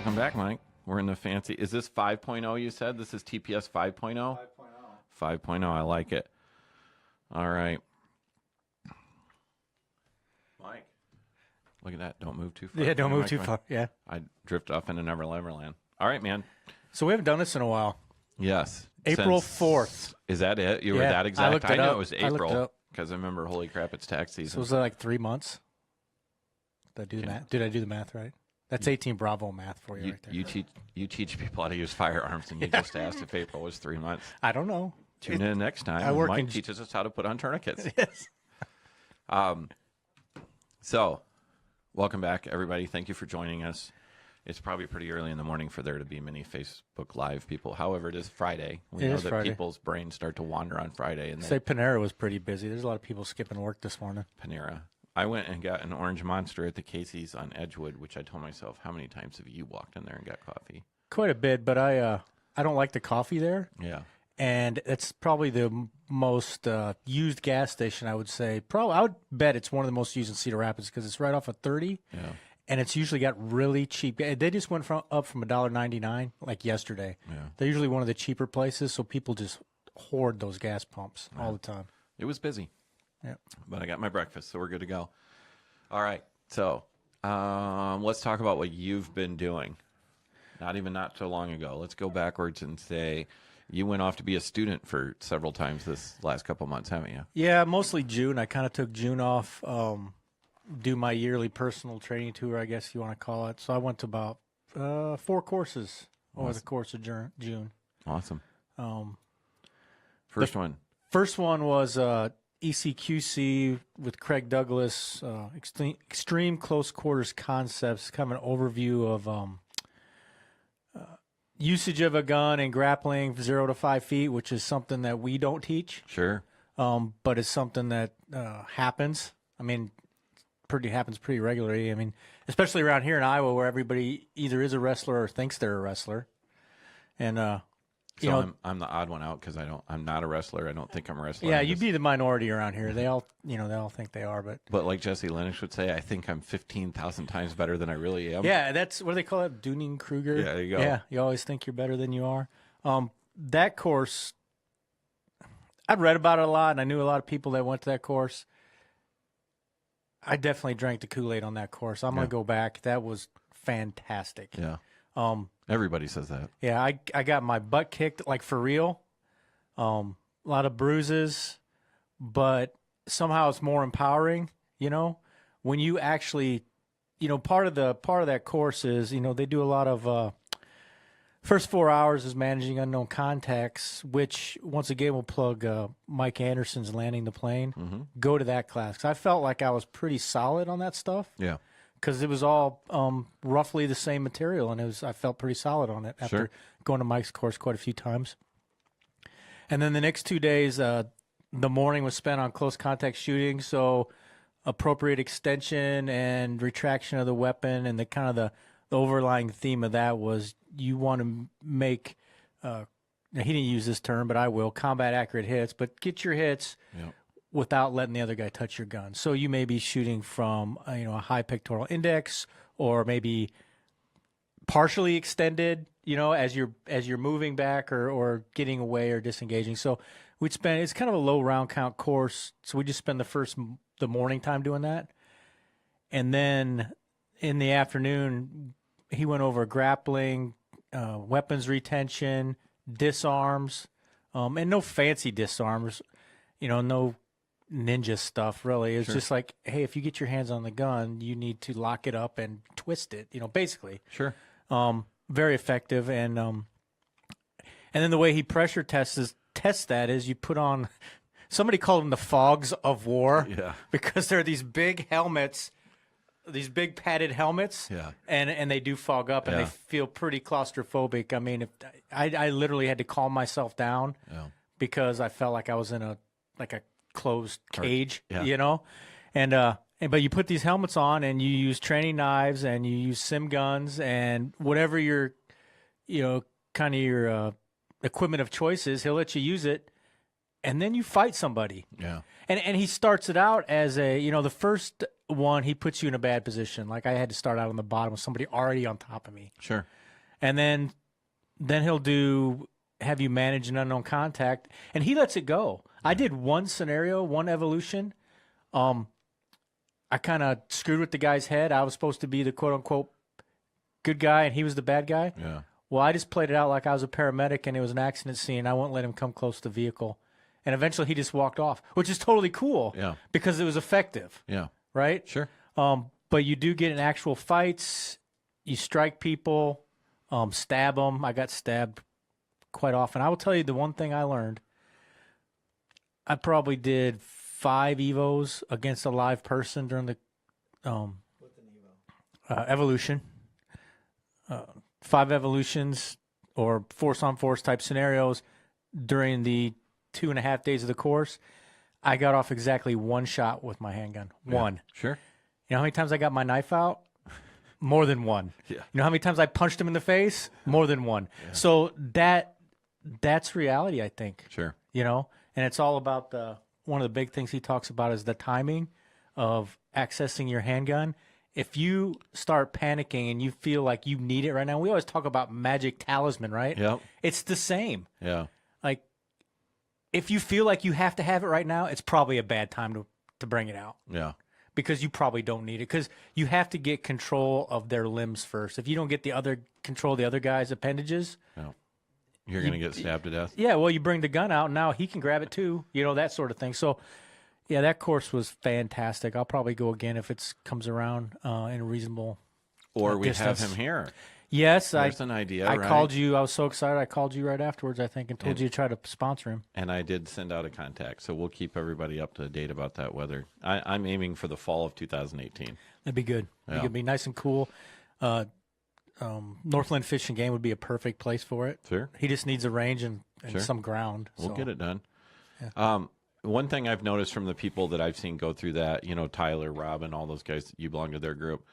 Welcome back, Mike. We're in the fancy. Is this 5.0 you said? This is TPS 5.0? 5.0. 5.0. I like it. All right. Mike. Look at that. Don't move too far. Yeah, don't move too far. Yeah. I drift off into Neverland. All right, man. So we haven't done this in a while. Yes. April 4th. Is that it? You were that exact? I know up. It was April because I remember, holy crap, it's tax season. So was that like 3 months? Did I do the math? Did I do the math right? That's 18 Bravo math for you right there. You teach people how to use firearms, and you just asked if April was 3 months. I don't know. Tune in next time. Mike teaches us how to put on tourniquets. Yes. So, welcome back, everybody. Thank you for joining us. It's probably pretty early in the morning for there to be many Facebook Live people. However, it is Friday. We know that people's brains start to wander on Friday. And say Panera was pretty busy. There's a lot of people skipping work this morning. Panera. I went and got an orange monster at the Casey's on Edgewood, which I told myself, how many times have you walked in there and got coffee? Quite a bit, but I don't like the coffee there. Yeah. And it's probably the most used gas station, I would say. I would bet it's one of the most used in Cedar Rapids because it's right off of 30. Yeah. And it's usually got really cheap. They just went up from $1.99 like yesterday. Yeah. They're usually one of the cheaper places, so people just hoard those gas pumps all the time. It was busy. Yeah. But I got my breakfast, so we're good to go. All right. So let's talk about what you've been doing. Not so long ago. Let's go backwards and say you went off to be a student for several times this last couple months, haven't you? Yeah, mostly June. I kind of took June off. Do my yearly personal training tour, I guess you want to call it. So I went to about 4 courses over the course of June. Awesome. First one was ECQC with Craig Douglas, Extreme Close Quarters Concepts, kind of an overview of usage of a gun and grappling 0 to 5 feet, which is something that we don't teach. Sure. But it's something that happens. I mean, happens pretty regularly. I mean, especially around here in Iowa, where everybody either is a wrestler or thinks they're a wrestler. And I'm the odd one out because I'm not a wrestler. I don't think I'm a wrestler. Yeah, you'd be the minority around here. They all think they are, but like Jesse Lennox would say, I think I'm 15,000 times better than I really am. Yeah, that's what do they call it, Dunning-Kruger. Yeah, there you go. Yeah, you always think you're better than you are. That course, I'd read about it a lot, and I knew a lot of people that went to that course. I definitely drank the Kool-Aid on that course. I'm going to go back. That was fantastic. Yeah. Everybody says that. Yeah, I got my butt kicked, like for real. A lot of bruises, but somehow it's more empowering, when you actually, part of that course is, they do a lot of first 4 hours is managing unknown contacts, which once again will plug Mike Anderson's Landing the Plane. Mm-hmm. Go to that class. 'Cause I felt like I was pretty solid on that stuff. Yeah. Because it was all roughly the same material, and I felt pretty solid on it after going to Mike's course quite a few times. And then the next 2 days, the morning was spent on close contact shooting, so appropriate extension and retraction of the weapon, and the overlying theme of that was you want to make, now he didn't use this term, but I will, combat accurate hits, but get your hits without letting the other guy touch your gun. So you may be shooting from a high pectoral index, or maybe partially extended, as you're moving back or getting away or disengaging. So it's kind of a low round count course. So we just spend the morning time doing that. And then in the afternoon, he went over grappling, weapons retention, disarms, and no fancy disarms, no ninja stuff really. It's just like, hey, if you get your hands on the gun, you need to lock it up and twist it, basically. Sure. Very effective. And then the way he pressure tests that is you put on, somebody called them the fogs of war. Yeah. Because they're these big helmets, these big padded helmets. Yeah. And they do fog up, and they feel pretty claustrophobic. I mean, I literally had to calm myself down because I felt like I was in a closed cage, but you put these helmets on and you use training knives and you use sim guns and whatever your equipment of choice is, he'll let you use it, and then you fight somebody. Yeah. And he starts it out as the first one, he puts you in a bad position. Like I had to start out on the bottom with somebody already on top of me. Sure. And then he'll have you manage an unknown contact, and he lets it go. I did one scenario, one evolution. I kind of screwed with the guy's head. I was supposed to be the quote unquote good guy, and he was the bad guy. Yeah. Well, I just played it out like I was a paramedic, and it was an accident scene. I wouldn't let him come close to the vehicle, and eventually he just walked off, which is totally cool. Yeah. Because it was effective. Yeah. Right. Sure. But you do get in actual fights. You strike people, stab them. I got stabbed quite often. I will tell you the one thing I learned. I probably did 5 evos against a live person during the evolution. 5 evolutions or force on force type scenarios during the 2.5 days of the course. I got off exactly 1 shot with my handgun. Yeah. 1. Sure. You know how many times I got my knife out? More than 1. Yeah. You know how many times I punched him in the face? More than 1. Yeah. So that's reality, I think. Sure. You know, and it's all about one of the big things he talks about is the timing of accessing your handgun. If you start panicking and you feel like you need it right now, we always talk about magic talisman, right? Yep. It's the same. Yeah. Like, if you feel like you have to have it right now, it's probably a bad time to bring it out. Yeah. Because you probably don't need it. Because you have to get control of their limbs first. If you don't get control of the other guy's appendages, Yeah. You're going to get stabbed to death. yeah, well, you bring the gun out, and now he can grab it too. You know, that sort of thing. So, yeah, that course was fantastic. I'll probably go again if it comes around in a reasonable Or we distance. have him here. Yes, There's an idea, I right? called you. I was so excited. I called you right afterwards, I think, and told you to try to sponsor him. And I did send out a contact, so we'll keep everybody up to date about that weather. I'm aiming for the fall of 2018. That'd be good. Yeah. It'd be nice and cool. Northland Fish and Game would be a perfect place for it. Sure. He just needs a range and Sure. some ground. We'll so. get it done. One thing I've noticed from the people that I've seen go through that, you know, Tyler, Robin, all those guys, you belong to their group.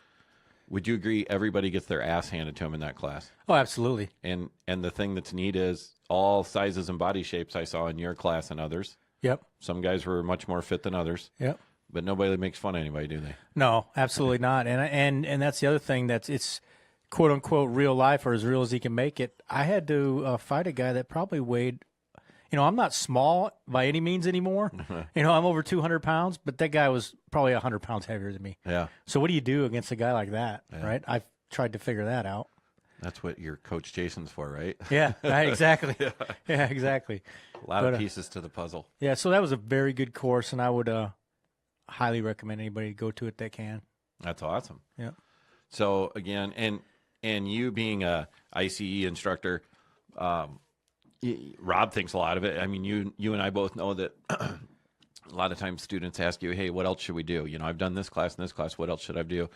Would you agree everybody gets their ass handed to them in that class? Oh, absolutely. And the thing that's neat is all sizes and body shapes I saw in your class and others. Yep. Some guys were much more fit than others. Yep. But nobody makes fun of anybody, do they? No, absolutely not. And that's the other thing it's quote unquote real life or as real as he can make it. I had to fight a guy that probably weighed. You know, I'm not small by any means anymore. You know, I'm over 200 pounds, but that guy was probably 100 pounds heavier than me. Yeah. So what do you do against a guy like that, right? I've tried to figure that out. That's what your coach Jason's for, right? Yeah, right, exactly. Yeah, exactly. A lot of pieces to the puzzle. Yeah, so that was a very good course, and I would highly recommend anybody to go to it that can. That's awesome. Yeah. So again, and you being a ICE instructor, Rob thinks a lot of it. I mean, you and I both know that a lot of times students ask you, "Hey, what else should we do?" You know, I've done this class and this class. What else should I do?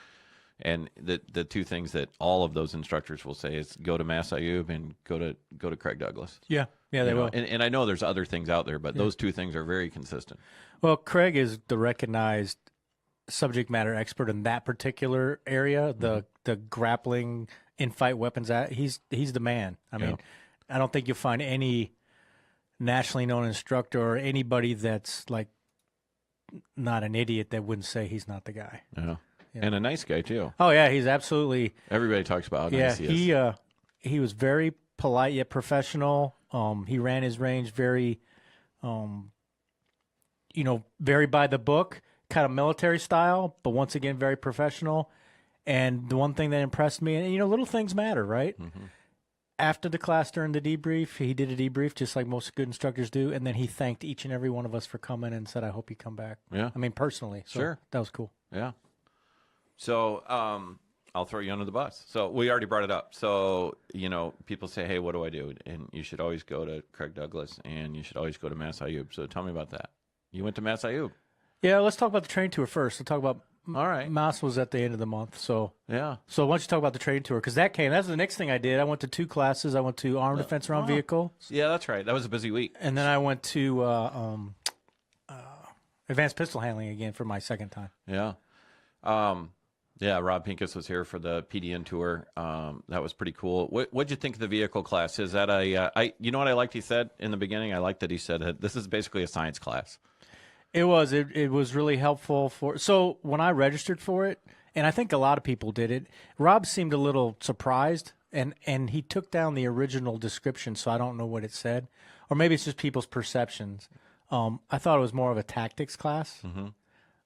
And the two things that all of those instructors will say is go to Mass IUB and go to Craig Douglas. Yeah, they You know, will. And I know there's other things out there, but those two things are very consistent. Well, Craig is the recognized subject matter expert in that particular area, the grappling in fight weapons. He's the man. I mean, I don't think you'll find any nationally known instructor or anybody that's like not an idiot that wouldn't say he's not the guy. Yeah. And a nice guy too. Oh yeah, he's absolutely. Everybody talks about how nice he is. He was very polite yet professional. He ran his range very, very by the book, kind of military style, but once again very professional. And the one thing that impressed me, and little things matter, right? Mm-hmm. After the class during the debrief, he did a debrief just like most good instructors do, and then he thanked each and every one of us for coming and said, "I hope you come back." Yeah, I mean personally. So sure, that was cool. Yeah. So I'll throw you under the bus. So we already brought it up. So people say, "Hey, what do I do?" And you should always go to Craig Douglas, and you should always go to Mass IUB. So tell me about that. You went to Mass IUB. Yeah, let's talk about the training tour first. Let's talk about. All right. Mass was at the end of the month, so yeah. So why don't you talk about the training tour? Because that's the next thing I did. I went to 2 classes. I went to armed defense around vehicle. Yeah, that's right. That was a busy week. And then I went to advanced pistol handling again for my second time. Yeah. Yeah, Rob Pincus was here for the PDN tour. That was pretty cool. What'd you think of the vehicle class? Is that you know what I liked he said in the beginning? I liked that he said that this is basically a science class. It was. It was really helpful for. So when I registered for it, and I think a lot of people did it, Rob seemed a little surprised, and he took down the original description, so I don't know what it said, or maybe it's just people's perceptions. I thought it was more of a tactics class,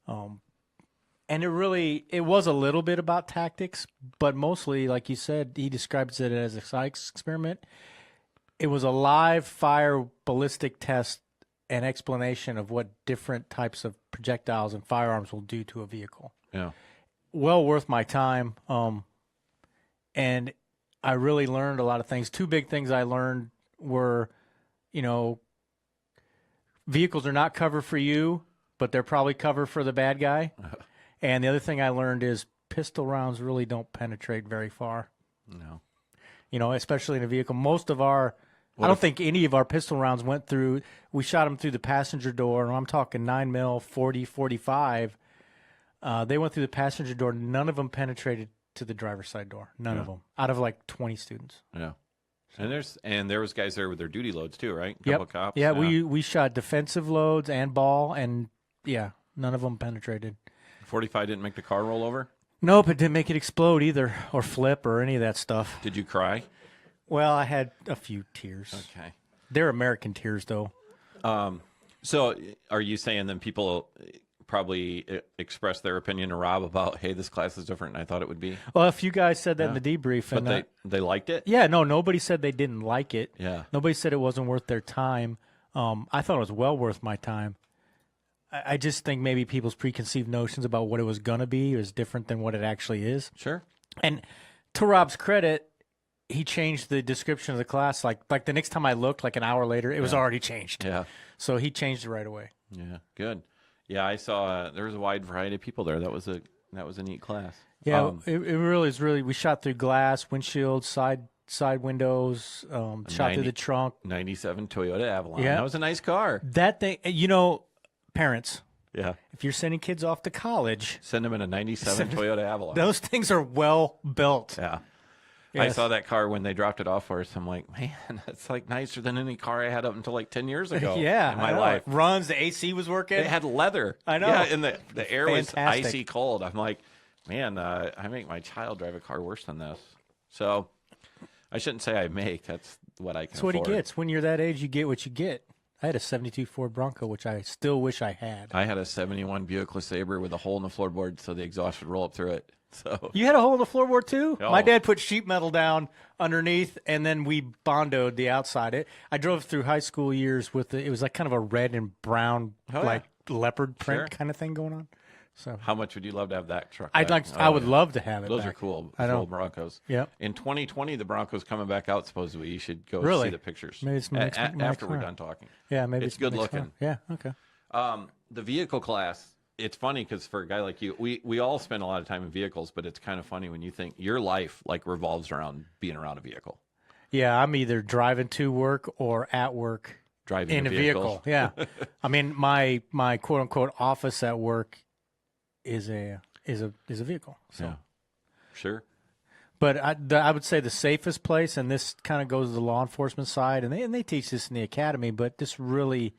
and it was a little bit about tactics, but mostly, like you said, he describes it as a science experiment. It was a live fire ballistic test and explanation of what different types of projectiles and firearms will do to a vehicle. Yeah. Well worth my time. And I really learned a lot of things. Two big things I learned were, vehicles are not cover for you, but they're probably cover for the bad guy. And the other thing I learned is pistol rounds really don't penetrate very far. No. Especially in a vehicle. I don't think any of our pistol rounds went through. We shot them through the passenger door, and I'm talking 9mm, 40, 45. They went through the passenger door. None of them penetrated to the driver's side door. None of them, out of like 20 students. Yeah. And there was guys there with their duty loads too, right? Yep. Couple cops. Yeah, we shot defensive loads and ball, and none of them penetrated. 45 didn't make the car roll over? Nope, it didn't make it explode either, or flip, or any of that stuff. Did you cry? Well, I had a few tears. Okay. They're American tears, though. So are you saying then people probably express their opinion to Rob about, hey, this class is different than I thought it would be? Well, a few guys said that in the debrief. But and they liked it? Yeah, no, nobody said they didn't like it. Yeah. Nobody said it wasn't worth their time. I thought it was well worth my time. I just think maybe people's preconceived notions about what it was going to be is different than what it actually is. Sure. And to Rob's credit, he changed the description of the class. Like the next time I looked, like an hour later, it was already changed. Yeah. So he changed it right away. Yeah. Good. Yeah, I saw there was a wide variety of people there. That was a neat class. Yeah, it really is. Really, we shot through glass, windshield, side windows, shot through the trunk. 97 Toyota Avalon. Yeah. That was a nice car. That thing, parents. Yeah. If you're sending kids off to college, Send them in a 97 Toyota Avalon. those things are well built. Yeah. Yes. I saw that car when they dropped it off for us. I'm like, man, that's like nicer than any car I had up until like 10 years ago Yeah, in my I know. life. It runs, the AC was working. It had leather. I know. Yeah, and the air was Fantastic. icy cold. I'm like, man, I make my child drive a car worse than this. So I shouldn't say I make. That's what I can That's what afford. he gets. When you're that age, you get what you get. I had a 72 Ford Bronco, which I still wish I had. I had a 71 Buick LeSabre with a hole in the floorboard so the exhaust would roll up through it. So You had a hole in the floorboard too? Oh. My dad put sheet metal down underneath, and then we bondoed the outside. I drove through high school years with it was like kind of a red and brown, like leopard print Sure. kind of thing going on. So how much would you love to have that truck? I would love to have it. Those back. are cool. I know. Old Broncos. Yep. In 2020, the Broncos coming back out. Supposedly, you should go Really? see the pictures. Maybe it's my next after we're car. done talking. Yeah, maybe It's good next looking. car. Yeah. Okay. The vehicle class. It's funny because for a guy like you, we all spend a lot of time in vehicles, but it's kind of funny when you think your life like revolves around being around a vehicle, Yeah, I'm either driving to work or at work driving in a vehicle. Yeah. I mean, my quote unquote office at work is a vehicle. So. Yeah, sure. But I would say the safest place, and this kind of goes to the law enforcement side, and they teach this in the academy, but this really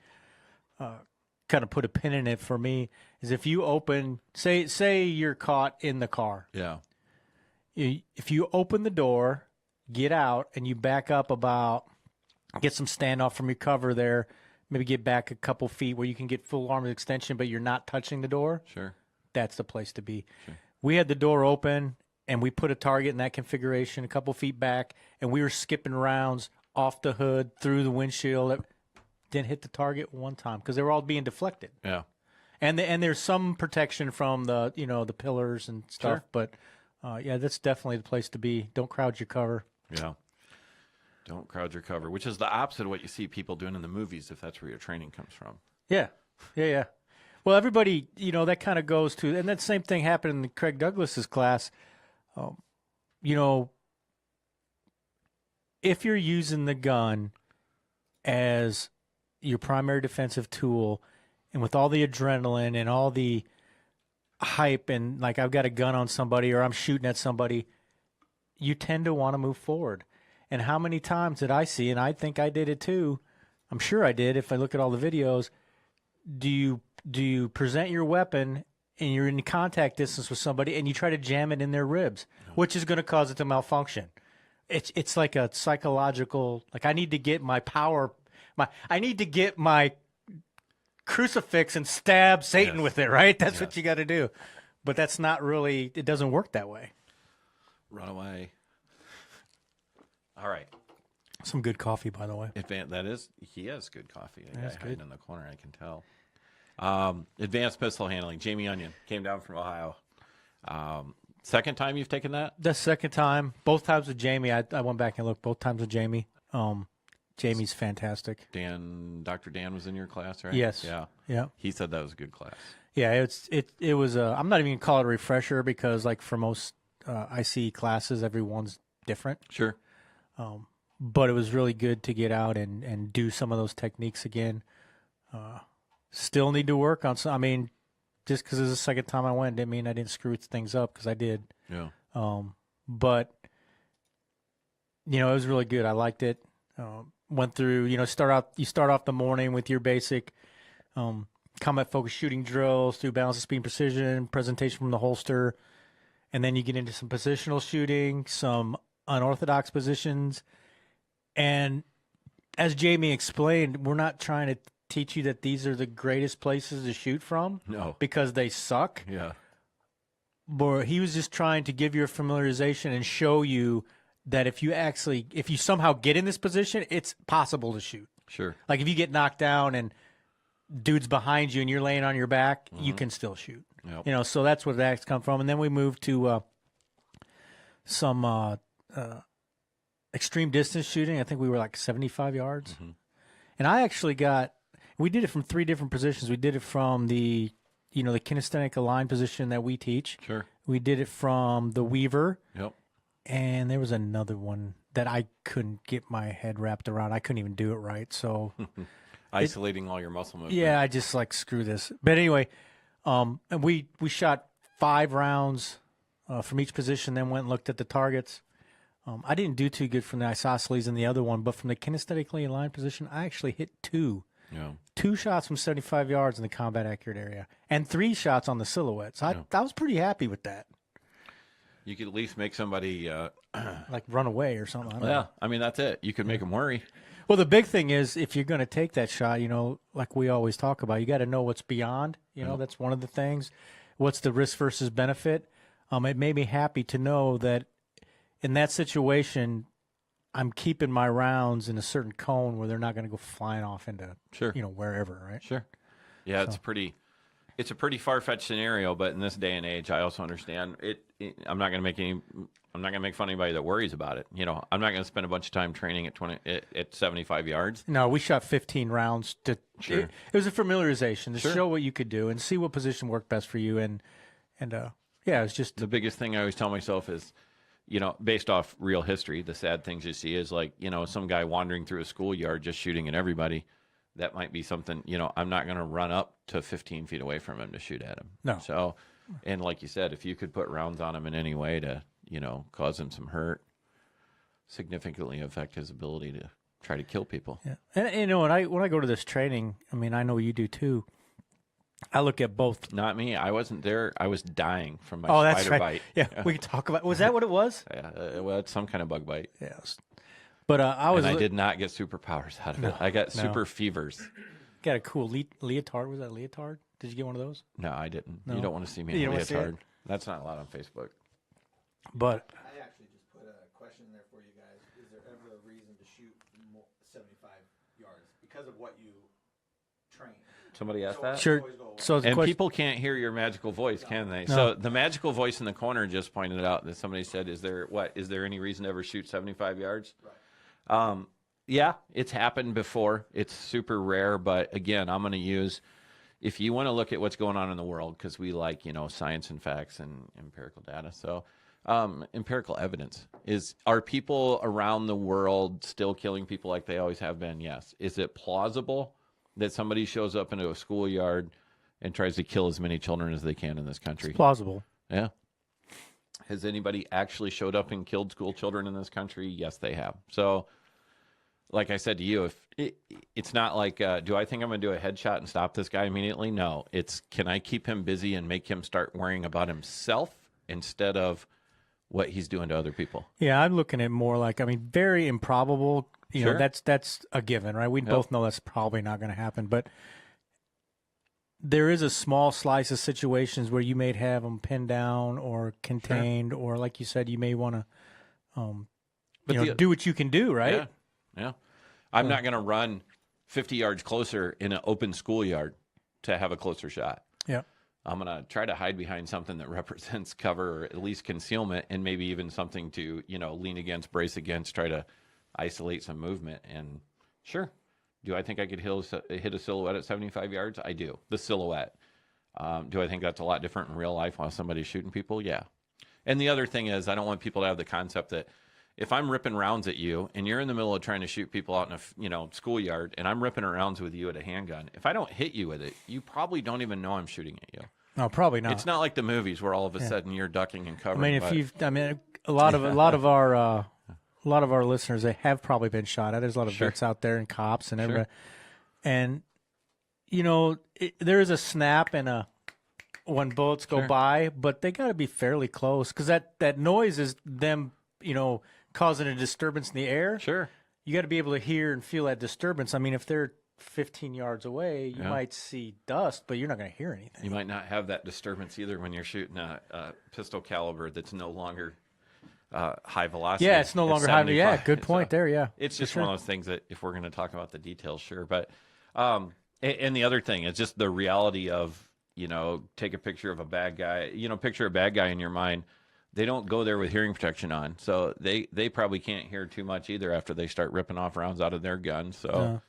kind of put a pin in it for me, is if you open, say you're caught in the car. Yeah. If you open the door, get out, and you back up get some standoff from your cover there, maybe get back a couple feet where you can get full arm extension, but you're not touching the door, Sure. that's the place to be. Sure. We had the door open, and we put a target in that configuration a couple feet back, and we were skipping rounds off the hood, through the windshield. It didn't hit the target one time because they were all being deflected. Yeah. And there's some protection from the the pillars and stuff, Sure. but yeah, that's definitely the place to be. Don't crowd your cover. Yeah. Don't crowd your cover, which is the opposite of what you see people doing in the movies, if that's where your training comes from. Yeah. Well, everybody, that kind of goes to, and that same thing happened in Craig Douglas's class. If you're using the gun as your primary defensive tool, and with all the adrenaline and all the hype, and like I've got a gun on somebody or I'm shooting at somebody, you tend to want to move forward. And how many times did I see, and I think I did it too, I'm sure I did if I look at all the videos, do you do you present your weapon and you're in contact distance with somebody and you try to jam it in their ribs, which is going to cause it to malfunction. It's like a psychological, like I need to get my power, I need to get my crucifix and stab Satan with it, right? That's what you got to do. But that's not really, it doesn't work that way. Run away. All right. Some good coffee, by the way. He has good coffee. A That's guy hiding in the corner, I can tell. Advanced pistol handling. Jamie Onion came down from Ohio. Second time you've taken that? The second time, both times with Jamie. I went back and looked both times with Jamie. Jamie's fantastic. Dr. Dan was in your class, right? Yes. Yeah. He said that was a good class. Yeah, it was. I'm not even gonna call it a refresher because, like, for most IC classes, everyone's different. Sure. But it was really good to get out and do some of those techniques again. Still need to work on some. I mean, just because it was the second time I went didn't mean I didn't screw things up, because I did. Yeah. But it was really good. I liked it. Went through. You start off the morning with your basic combat focused shooting drills through balance of speed and precision, presentation from the holster, and then you get into some positional shooting, some unorthodox positions. And as Jamie explained, we're not trying to teach you that these are the greatest places to shoot from. No. Because they suck. Yeah. But he was just trying to give you a familiarization and show you that if you somehow get in this position, it's possible to shoot. Sure. Like if you get knocked down and dude's behind you and you're laying on your back, you can still shoot. Yep. So that's where that's come from. And then we moved to some extreme distance shooting. I think we were like 75 yards. And I actually we did it from 3 different positions. We did it from the kinesthetic aligned position that we teach. Sure. We did it from the Weaver. Yep. And there was another one that I couldn't get my head wrapped around. I couldn't even do it right. So isolating all your muscle movement. yeah, I just like, screw this. But anyway, and we shot 5 rounds from each position, then went and looked at the targets. I didn't do too good from the isosceles and the other one, but from the kinesthetically aligned position, I actually hit 2. Yeah. 2 shots from 75 yards in the combat accurate area, and 3 shots on the silhouette. So I was pretty happy with that. You could at least make somebody like run away or something. I don't know. I mean, that's it. You could make them worry. Well, the big thing is, if you're going to take that shot, like we always talk about, you got to know what's beyond. That's one of the things. What's the risk versus benefit? It made me happy to know that in that situation, I'm keeping my rounds in a certain cone where they're not going to go flying off into, wherever, right? Sure. Yeah, it's a pretty far-fetched scenario, but in this day and age, I also understand it. I'm not going to make fun of anybody that worries about it. I'm not going to spend a bunch of time training at 75 yards. No, we shot 15 rounds Sure. It was a familiarization to show what you could do and see what position worked best for you. And yeah, it's just the biggest thing I always tell myself is, based off real history, the sad things you see is like, some guy wandering through a schoolyard just shooting at everybody. That might be something, I'm not going to run up to 15 feet away from him to shoot at him. No. So, and like you said, if you could put rounds on him in any way to, cause him some hurt, significantly affect his ability to try to kill people. Yeah. And when I go to this training, I mean, I know you do too. I look at both. Not me. I wasn't there. I was dying from my that's spider right. bite. Yeah, we could talk about. Was that what it was? Well, it's some kind of bug bite. Yes. But I did not get superpowers out of it. I got super fevers. Got a cool leotard. Was that a leotard? Did you get one of those? No, I didn't. No. You don't want to see me in a leotard. That's not allowed on Facebook. But I actually just put a question in there for you guys. Is there ever a reason to shoot 75 yards because of what you train? Somebody asked that? Sure. So people can't hear your magical voice, can they? No. So the magical voice in the corner just pointed out that somebody said, "Is there any reason to ever shoot 75 yards?" Right. Yeah, it's happened before. It's super rare, but again, I'm going to use, if you want to look at what's going on in the world, because we like, science and facts and empirical data. So empirical evidence are people around the world still killing people like they always have been? Yes. Is it plausible that somebody shows up into a schoolyard and tries to kill as many children as they can in this country? It's plausible. Yeah. Has anybody actually showed up and killed school children in this country? Yes, they have. So like I said to you, if it's not like, do I think I'm going to do a headshot and stop this guy immediately? No, it's can I keep him busy and make him start worrying about himself instead of what he's doing to other people. Yeah, I'm looking at more like, I mean, very improbable. You Sure. know, that's a given, right? We both know that's probably not going to happen, but there is a small slice of situations where you may have them pinned down or contained, or like you said, you may want to, do what you can do, right? Yeah, yeah. I'm not going to run 50 yards closer in an open schoolyard to have a closer shot. Yeah. I'm going to try to hide behind something that represents cover or at least concealment, and maybe even something to, lean against, brace against, try to isolate some movement. And sure, do I think I could hit a silhouette at 75 yards? I do. The silhouette. Do I think that's a lot different in real life while somebody's shooting people? Yeah. And the other thing is, I don't want people to have the concept that if I'm ripping rounds at you and you're in the middle of trying to shoot people out in a schoolyard and I'm ripping rounds with you at a handgun, if I don't hit you with it, you probably don't even know I'm shooting at you. No, probably not. It's not like the movies where all of a sudden you're ducking and covering. A lot of our listeners, they have probably been shot at. There's a lot of vets out there and cops and everybody. And there is a snap and when bullets go by, but they got to be fairly close because that noise is them, causing a disturbance in the air. Sure. You got to be able to hear and feel that disturbance. I mean, if they're 15 yards away, you might see dust, but you're not going to hear anything. You might not have that disturbance either when you're shooting a pistol caliber that's no longer high velocity. Yeah, it's no longer high. Yeah, good point there. Yeah, it's just one of those things that if we're going to talk about the details, sure. But and the other thing is just the reality of take a picture of a bad guy. Picture a bad guy in your mind. They don't go there with hearing protection on, so they probably can't hear too much either after they start ripping off rounds out of their gun. So.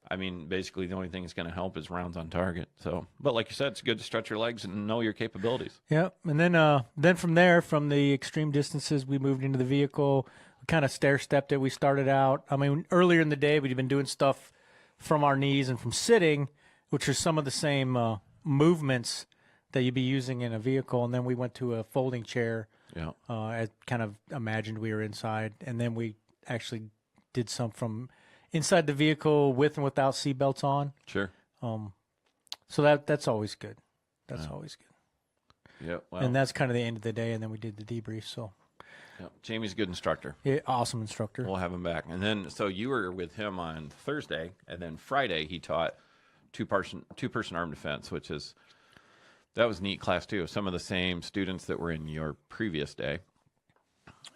I mean, basically, the only thing that's going to help is rounds on target. So, but like you said, it's good to stretch your legs and know your capabilities. Yeah, and then from there, from the extreme distances, we moved into the vehicle. We kind of stair-stepped it. We started out. I mean, earlier in the day, we'd been doing stuff from our knees and from sitting, which are some of the same movements that you'd be using in a vehicle. And then we went to a folding chair. Yeah. I kind of imagined we were inside, and then we actually did some from inside the vehicle with and without seatbelts on. Sure. So that's always good. That's always good. Yeah. Well, and that's kind of the end of the day, and then we did the debrief. So. Yeah. Jamie's a good instructor. Yeah, awesome instructor. We'll have him back. And then, so you were with him on Thursday, and then Friday he taught two-person armed defense, that was a neat class too. Some of the same students that were in your previous day.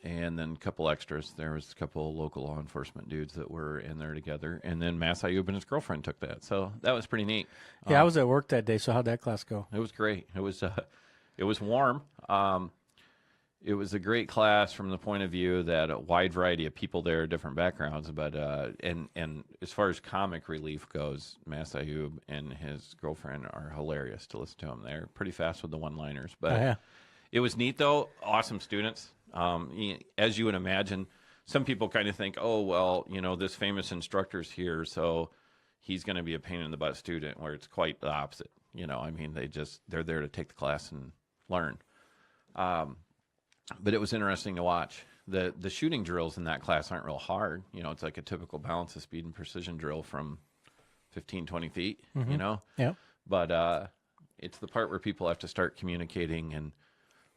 And then a couple extras. There was a couple local law enforcement dudes that were in there together. And then Mass Ayub and his girlfriend took that. So that was pretty neat. Yeah, I was at work that day. So how'd that class go? It was great. It was warm. It was a great class from the point of view that a wide variety of people there, different backgrounds. But and as far as comic relief goes, Mass Ayub and his girlfriend are hilarious to listen to them. They're pretty fast with the one-liners. But it was neat, though. Awesome students. As you would imagine, some people kind of think, oh, well, this famous instructor's here, so he's going to be a pain in the butt student, where it's quite the opposite. I mean, they're there to take the class and learn. But it was interesting to watch. The shooting drills in that class aren't real hard. It's like a typical balance of speed and precision drill from 15, 20 feet, Yeah. But it's the part where people have to start communicating and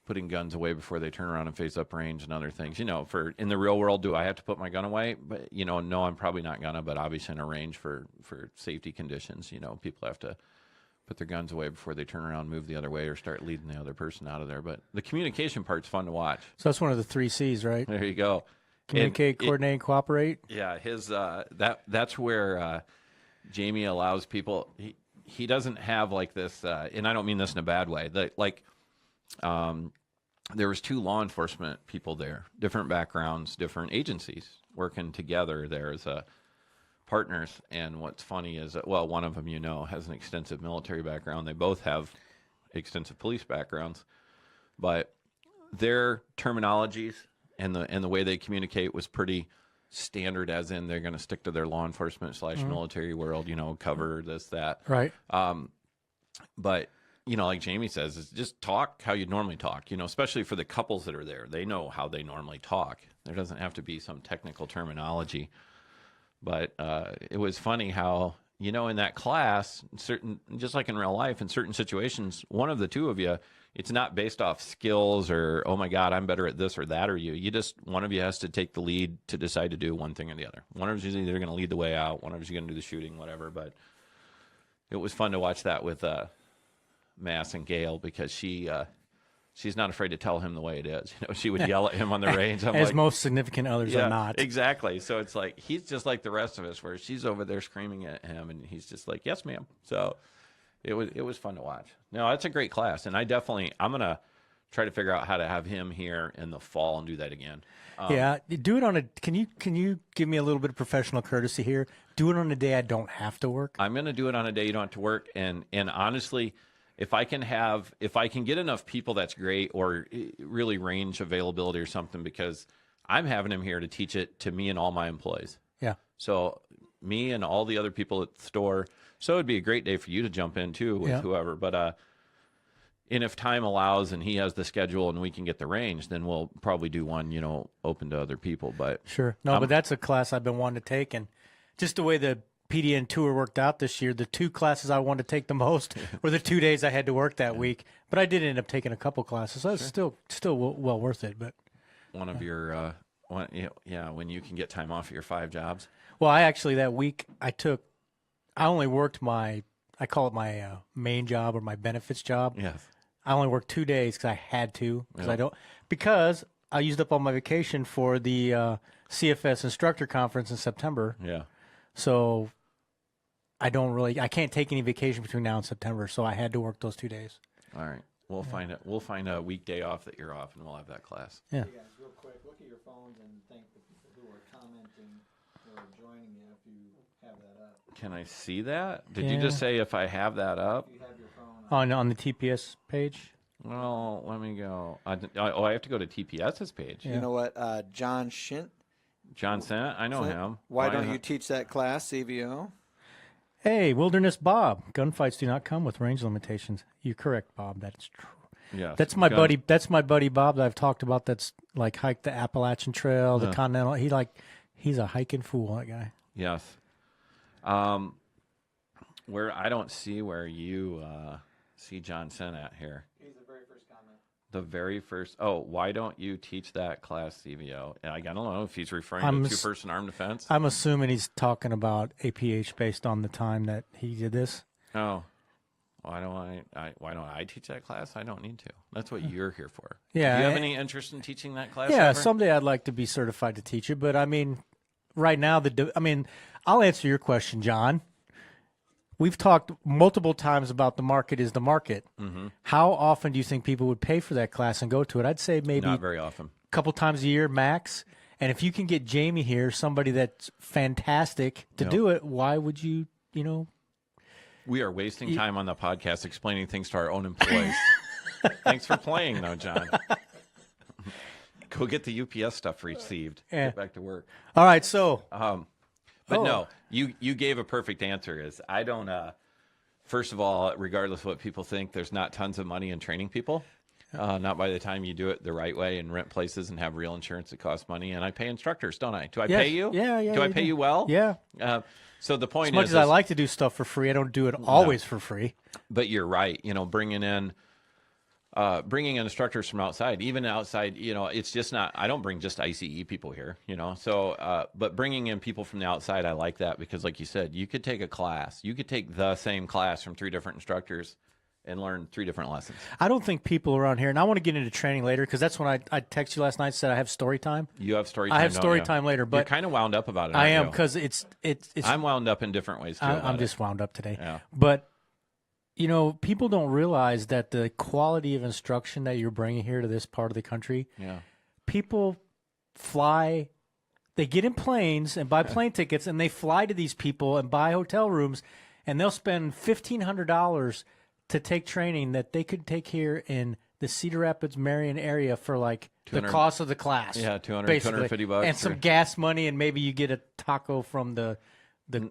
putting guns away before they turn around and face up range and other things. For in the real world, do I have to put my gun away? But, no, I'm probably not gonna, but obviously in a range for safety conditions, people have to put their guns away before they turn around, move the other way, or start leading the other person out of there. But the communication part's fun to watch. So that's one of the 3 C's, right? There you go. Communicate, coordinate, and cooperate. Yeah, his that's where Jamie allows people. He doesn't have like this, and I don't mean this in a bad way. There was 2 law enforcement people there, different backgrounds, different agencies working together there as partners. And what's funny is that, well, one of them has an extensive military background. They both have extensive police backgrounds, but their terminologies and the way they communicate was pretty standard, as in they're going to stick to their law enforcement / military world, cover this, that. Right. But like Jamie says, is just talk how you normally talk, especially for the couples that are there. They know how they normally talk. There doesn't have to be some technical terminology. But it was funny how, in that class, just like in real life, in certain situations, one of the two of you, it's not based off skills or, oh my God, I'm better at this or that, or one of you has to take the lead to decide to do one thing or the other. One of you is either going to lead the way out, one of you is going to do the shooting, whatever. But it was fun to watch that with Mass and Gail, because she's not afraid to tell him the way it is. She would yell at him on the range. I'm As like, most significant others are not. exactly. So it's like he's just like the rest of us, where she's over there screaming at him, and he's just like, "Yes, ma'am." So it was fun to watch. No, it's a great class, and I'm gonna try to figure out how to have him here in the fall and do that again. Yeah, do it on a. Can you give me a little bit of professional courtesy here? Do it on a day I don't have to work. I'm gonna do it on a day you don't have to work, and honestly, if I can get enough people, that's great, or really range availability or something, because I'm having him here to teach it to me and all my employees. Yeah. So me and all the other people at the store. So it'd be a great day for you to jump in too with whoever. But and if time allows and he has the schedule and we can get the range, then we'll probably do one, open to other people. But sure. No, but that's a class I've been wanting to take, and just the way the PDN tour worked out this year, the two classes I wanted to take the most were the 2 days I had to work that week. But I did end up taking a couple classes, so it's still well worth it. But one of your when you can get time off of your 5 jobs. Well, I actually that week I only worked I call it my main job or my benefits job. Yes. I only worked 2 days because I had to, because I used up all my vacation for the CFS instructor conference in September. Yeah. So I can't take any vacation between now and September, so I had to work those 2 days. All right. We'll find a weekday off that you're off, and we'll have that class. Yeah. Hey guys, real quick, look at your phones and thank the people who are commenting or joining you if you have that up. Can I see that? Did you just say if I have that up? If you have your phone On the TPS page? Well, let me go. I have to go to TPS's page. You know what? John Shint. John Sennett, I know him. Why don't you teach that class, CVO? Hey, Wilderness Bob. Gunfights do not come with range limitations. You're correct, Bob. That's true. Yes. That's my buddy. That's my buddy Bob that I've talked about. That's like hiked the Appalachian Trail, the Continental. He's a hiking fool. That guy. Yes. Where I don't see where you see John Sennett here. He's the very first comment. The very first. Oh, why don't you teach that class, CVO? And I don't know if he's referring to two-person arm defense. I'm assuming he's talking about APH based on the time that he did this. Oh, why don't I teach that class? I don't need to. That's what you're here for. Yeah. Do you have any interest in teaching that class? Yeah, ever? someday I'd like to be certified to teach it, but I mean, right now I'll answer your question, John. We've talked multiple times about the market is the market. Mm-hmm. How often do you think people would pay for that class and go to it? I'd say maybe not very often. A couple times a year max. And if you can get Jamie here, somebody that's fantastic to do it, why would you, We are wasting time on the podcast explaining things to our own employees. Thanks for playing, though, John. Go get the UPS stuff received. Yeah. Get back to work. All right, so But no, you gave a perfect answer. Is I don't. First of all, regardless of what people think, there's not tons of money in training people. Not by the time you do it the right way and rent places and have real insurance that costs money. And I pay instructors, don't I? Do I pay you? Yeah. Do I pay you well? Yeah. So the point As much as I like to do stuff for free, I don't do it always for free. But you're right. Bringing in instructors from outside, even outside, it's just not. I don't bring just ICE people here, So, but bringing in people from the outside, I like that because, like you said, you could take a class. You could take the same class from 3 different instructors and learn 3 different lessons. I don't think people around here, and I want to get into training later because that's when I texted you last night and said I have story time. You have story time. I have story time later, but you're kind of wound up about it. I am because it's. I'm wound up in different ways too. I'm just wound up today. Yeah. But people don't realize that the quality of instruction that you're bringing here to this part of the country. Yeah. People fly. They get in planes and buy plane tickets, and they fly to these people and buy hotel rooms, and they'll spend $1,500 to take training that they could take here in the Cedar Rapids, Marion area for like the cost of the class. Yeah, $200, basically. $250. And some gas money, and maybe you get a taco from the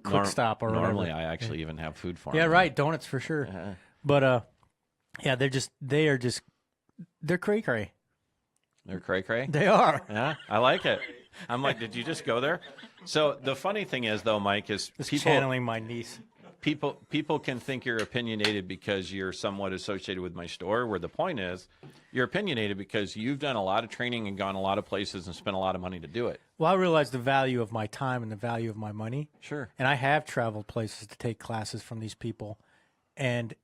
quick stop or normally whatever. I actually even have food for them. Yeah, right. Donuts for sure. But they're cray cray. They're cray cray. They are. Yeah, I like it. I'm like, did you just go there? So the funny thing is, though, Mike, is Just people channeling my niece. people can think you're opinionated because you're somewhat associated with my store, where the point is you're opinionated because you've done a lot of training and gone a lot of places and spent a lot of money to do it. Well, I realize the value of my time and the value of my money. Sure. And I have traveled places to take classes from these people. And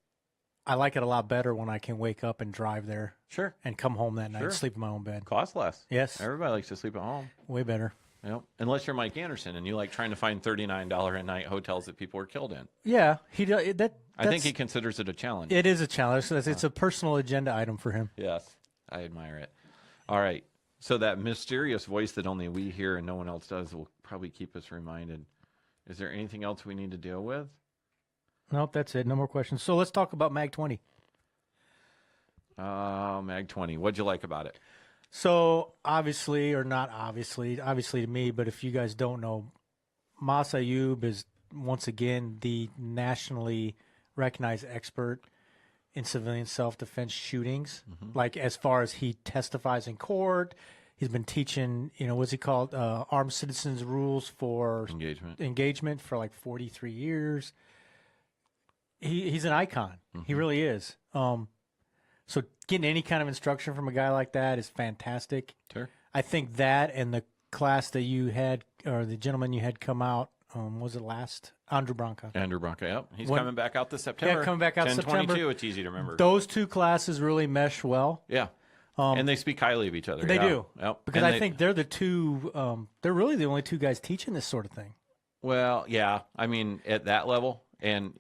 I like it a lot better when I can wake up and drive there Sure. and come home that night Sure. and sleep in my own bed. Cost less. Yes. Everybody likes to sleep at home. Way better. Yep. Unless you're Mike Anderson and you like trying to find $39 a night hotels that people were killed in. Yeah, he does. I think he considers it a challenge. It is a challenge. It's a personal agenda item for him. Yes. I admire it. All right. So that mysterious voice that only we hear and no one else does will probably keep us reminded. Is there anything else we need to deal with? Nope, that's it. No more questions. So let's talk about Mag 20. Mag 20. What'd you like about it? So obviously, or not obviously to me, but if you guys don't know, Mas Ayub is once again the nationally recognized expert in civilian self-defense shootings. Like as far as he testifies in court, he's been teaching, what's he called? Armed citizens rules for engagement for like 43 years. He's an icon. He really is. So getting any kind of instruction from a guy like that is fantastic. Sure. I think that and the class that you had, or the gentleman you had come out, was it last? Andrew Branca. Andrew Branca, yep. He's coming back out this September. Yeah, coming back out 10/22, September. it's easy to remember. Those two classes really mesh well. Yeah. And they speak highly of each other. They yeah. do. Yep. Because And I think they're the two, they're really the only two guys teaching this sort of thing. Well, yeah. I mean, at that level, and,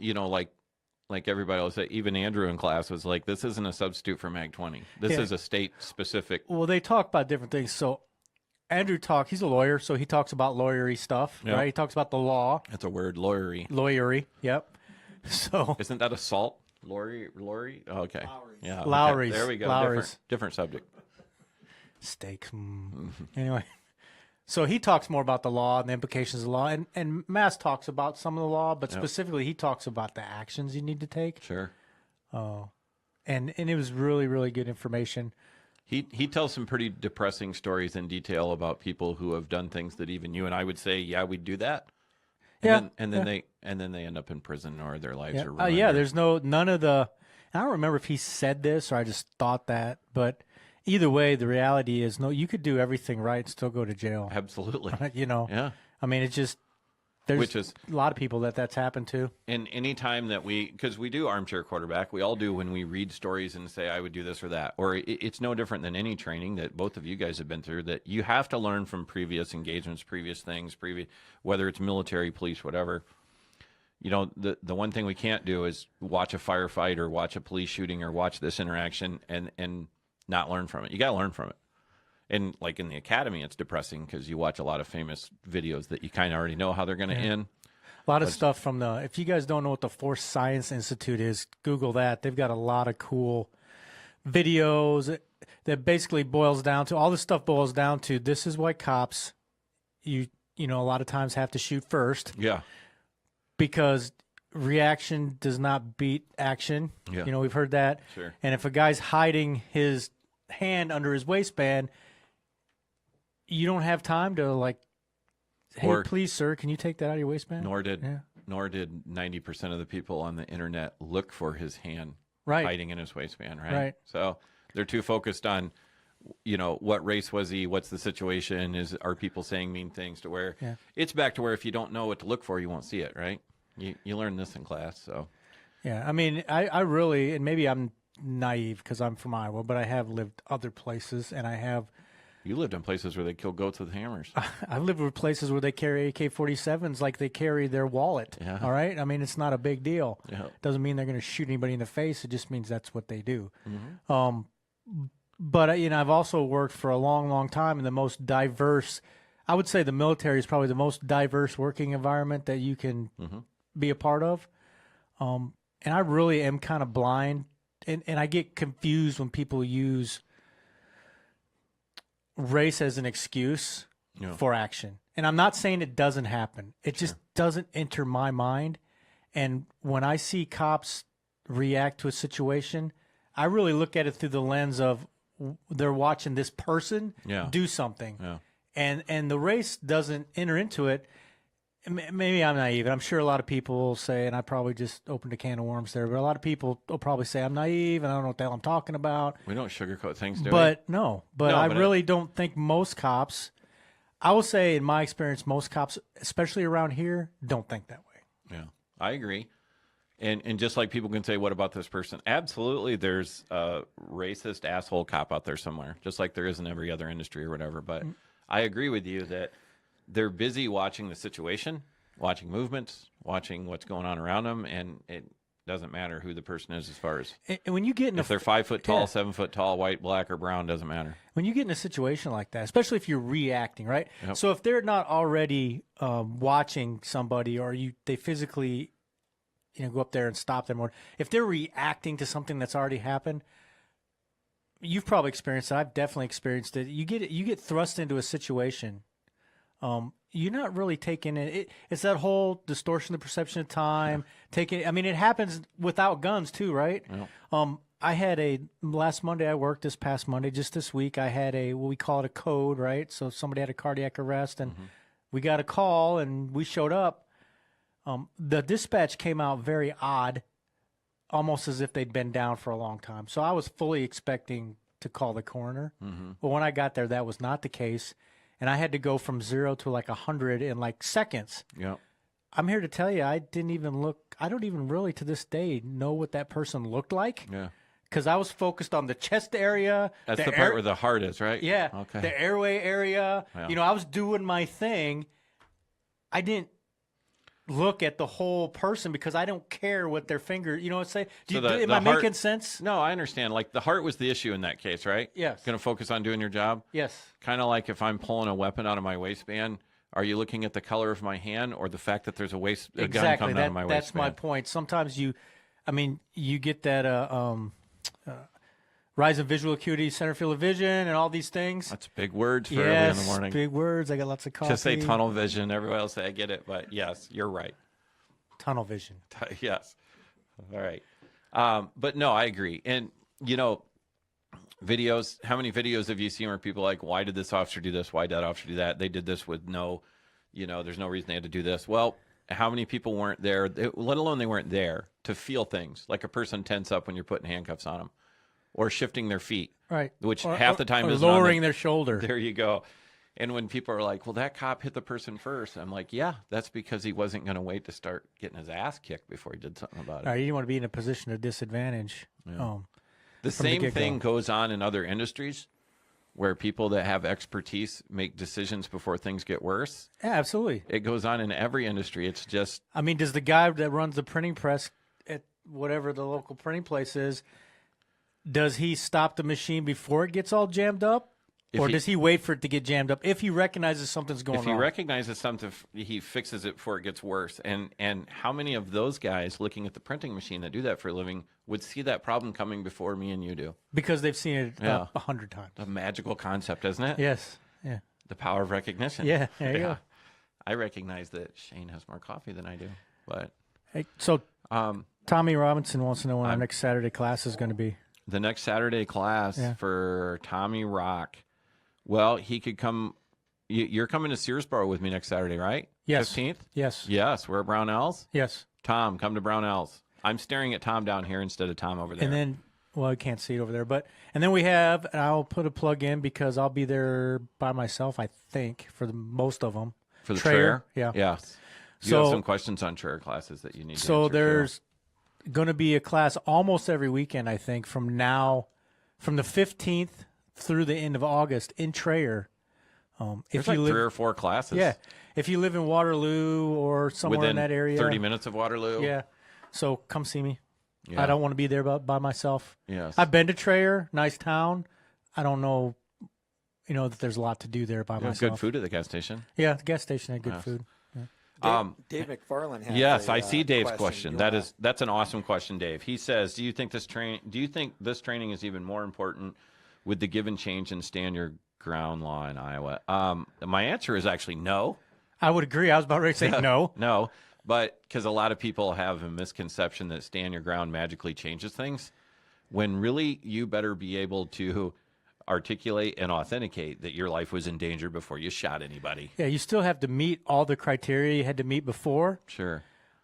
like everybody else, even Andrew in class was like, this isn't a substitute for Mag 20. This Yeah. is a state-specific. Well, they talk about different things. So Andrew he's a lawyer, so he talks about lawyery stuff, Yep. right? He talks about the law. That's a word, lawyery. Lawyery, yep. So Isn't that assault? Lawyery? Oh, okay. Lowry's. Yeah. Okay. Lowry's. There we go. Lowry's. Different subject. steak. Anyway, so he talks more about the law and the implications of the law, and Mass talks about some of the law, but specifically he talks about the actions you need to take. Sure. And it was really, really good information. He tells some pretty depressing stories in detail about people who have done things that even you and I would say, yeah, we'd do that. And then they end up in prison or their lives are ruined. Yeah, there's none of the. I don't remember if he said this or I just thought that, but either way, the reality is you could do everything right and still go to jail. Absolutely. Yeah. I mean, it's just there's a lot of people that's happened to. And any time that because we do armchair quarterback, we all do when we read stories and say, I would do this or that. Or it's no different than any training that both of you guys have been through, that you have to learn from previous engagements, previous things, whether it's military, police, whatever. The one thing we can't do is watch a firefight or watch a police shooting or watch this interaction and not learn from it. You got to learn from it. And like in the academy, it's depressing because you watch a lot of famous videos that you kind of already know how they're going to end. A lot of stuff from if you guys don't know what the Force Science Institute is, Google that. They've got a lot of cool videos that basically boils down to, all this stuff boils down to, this is why cops, a lot of times have to shoot first. Yeah. Because reaction does not beat action. Yeah. We've heard that. Sure. And if a guy's hiding his hand under his waistband, you don't have time to hey, please, sir, can you take that out of your waistband? Nor did 90% of the people on the internet look for his hand Right. hiding in his waistband, right? Right. So they're too focused on, what race was he? What's the situation? Are people saying mean things to where it's back to where if you don't know what to look for, you won't see it, right? You learn this in class, so. Yeah, I mean, I really, and maybe I'm naive because I'm from Iowa, but I have lived other places, and You lived in places where they kill goats with hammers. I've lived with places where they carry AK-47s like they carry their wallet. Yeah. All right? I mean, it's not a big deal. Yeah. Doesn't mean they're going to shoot anybody in the face. It just means that's what they do. Mm-hmm. But, I've also worked for a long, long time in the most diverse, I would say the military is probably the most diverse working environment that you can be a part of. And I really am kind of blind, and I get confused when people use race as an excuse for action. And I'm not saying it doesn't happen. It just doesn't enter my mind. And when I see cops react to a situation, I really look at it through the lens of they're watching this person do something. Yeah. and the race doesn't enter into it. Maybe I'm naive. I'm sure a lot of people will say, and I probably just opened a can of worms there, but a lot of people will probably say I'm naive and I don't know what the hell I'm talking about. We don't sugarcoat things, do we? But I but really don't think most cops, I will say in my experience, most cops, especially around here, don't think that way. Yeah, I agree. And just like people can say, what about this person? Absolutely, there's a racist asshole cop out there somewhere, just like there is in every other industry or whatever. But I agree with you that they're busy watching the situation, watching movements, watching what's going on around them, and it doesn't matter who the person is as far as And when you get in if they're 5 foot tall, Yeah. 7 foot tall, white, black, or brown, doesn't matter. when you get in a situation like that, especially if you're reacting, right? Yep. So if they're not already watching somebody, or they physically, go up there and stop them, or if they're reacting to something that's already happened, you've probably experienced it. I've definitely experienced it. You get thrust into a situation. You're not really taking it. It's that whole distortion of perception of time. I mean, it happens without guns too, right? Yeah. I had last Monday I worked, this past Monday, just this week, I had what we call it a code, right? So somebody had a cardiac arrest and we got a call and we showed up. The dispatch came out very odd, almost as if they'd been down for a long time. So I was fully expecting to call the coroner. But when I got there, that was not the case. And I had to go from 0 to like 100 in like seconds. Yeah. I'm here to tell you, I don't even really to this day know what that person looked like. Yeah. Because I was focused on the chest area. That's the part where the heart is, right? Yeah. Okay. The airway area. Yeah. I was doing my thing. I didn't look at the whole person because I don't care what their finger, say. Am I making sense? No, I understand. Like the heart was the issue in that case, right? Yes. Going to focus on doing your job? Yes. Kind of like if I'm pulling a weapon out of my waistband, are you looking at the color of my hand or the fact that there's a gun coming out of my waistband? That's my point. Sometimes you get that rise in visual acuity, center field of vision, and all these things. That's big words for early in the morning. Big words. I got lots of coffee. Just say tunnel vision. Everybody else say I get it, but yes, you're right. Tunnel vision. Yes. All right. But no, I agree. And videos. How many videos have you seen where people are like, why did this officer do this? Why did that officer do that? They did this with there's no reason they had to do this. Well, how many people weren't there, let alone they weren't there to feel things like a person tense up when you're putting handcuffs on them or shifting their feet, right? Which half the time is lowering their shoulder. There you go. And when people are like, well, that cop hit the person first, I'm like, yeah, that's because he wasn't going to wait to start getting his ass kicked before he did something about it. All right, you didn't want to be in a position of disadvantage. Yeah. The same thing goes on in other industries where people that have expertise make decisions before things get worse. Yeah, absolutely. It goes on in every industry. It's just... I mean, does the guy that runs the printing press at whatever the local printing place is, does he stop the machine before it gets all jammed up? Or does he wait for it to get jammed up if he recognizes something's going wrong? If he recognizes something, he fixes it before it gets worse. And how many of those guys looking at the printing machine that do that for a living would see that problem coming before me and you do? Because they've seen it 100 times. A magical concept, isn't it? Yes. Yeah. The power of recognition. Yeah. There you go. I recognize that Shane has more coffee than I do. But hey, so Tommy Robinson wants to know when our next Saturday class is going to be. The next Saturday class for Tommy Rock. Well, he could come. You're coming to Searsboro with me next Saturday, right? Yes. 15th? Yes. Yes. We're at Brownells? Yes. Tom, come to Brownells. I'm staring at Tom down here instead of Tom over there. And then, well, I can't see it over there. And then we have, and I'll put a plug in because I'll be there by myself, I think, for most of them. For the Trayer? Yeah. Yes. You have some questions on Trayer classes that you need to answer. So there's going to be a class almost every weekend, I think, from the 15th through the end of August in Trayer. There's like 3 or 4 classes. Yeah. If you live in Waterloo or somewhere in that area. 30 minutes of Waterloo. Yeah. So come see me. Yeah. I don't want to be there by myself. Yes. I've been to Trayer, nice town. I don't know, that there's a lot to do there by myself. Good food at the gas station. Yeah, the gas station had good food. Yeah. Dave McFarland has yes, a, I see Dave's question. question. That's an awesome question, Dave. He says, Do you think this training is even more important with the give and change and stand your ground law in Iowa? My answer is actually no. I would agree. I was about ready to say no. No, but because a lot of people have a misconception that stand your ground magically changes things, when really you better be able to articulate and authenticate that your life was in danger before you shot anybody. Yeah, you still have to meet all the criteria you had to meet before. Sure.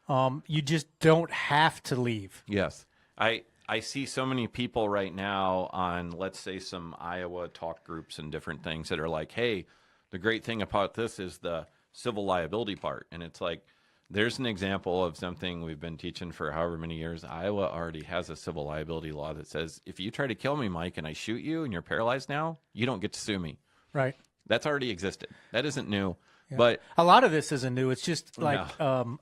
You just don't have to leave. Yes. I see so many people right now on, let's say, some Iowa talk groups and different things that are like, hey, the great thing about this is the civil liability part. And it's like, there's an example of something we've been teaching for however many years. Iowa already has a civil liability law that says if you try to kill me, Mike, and I shoot you and you're paralyzed now, you don't get to sue me. Right. That's already existed. That isn't new. Yeah. But a lot of this isn't new. It's just like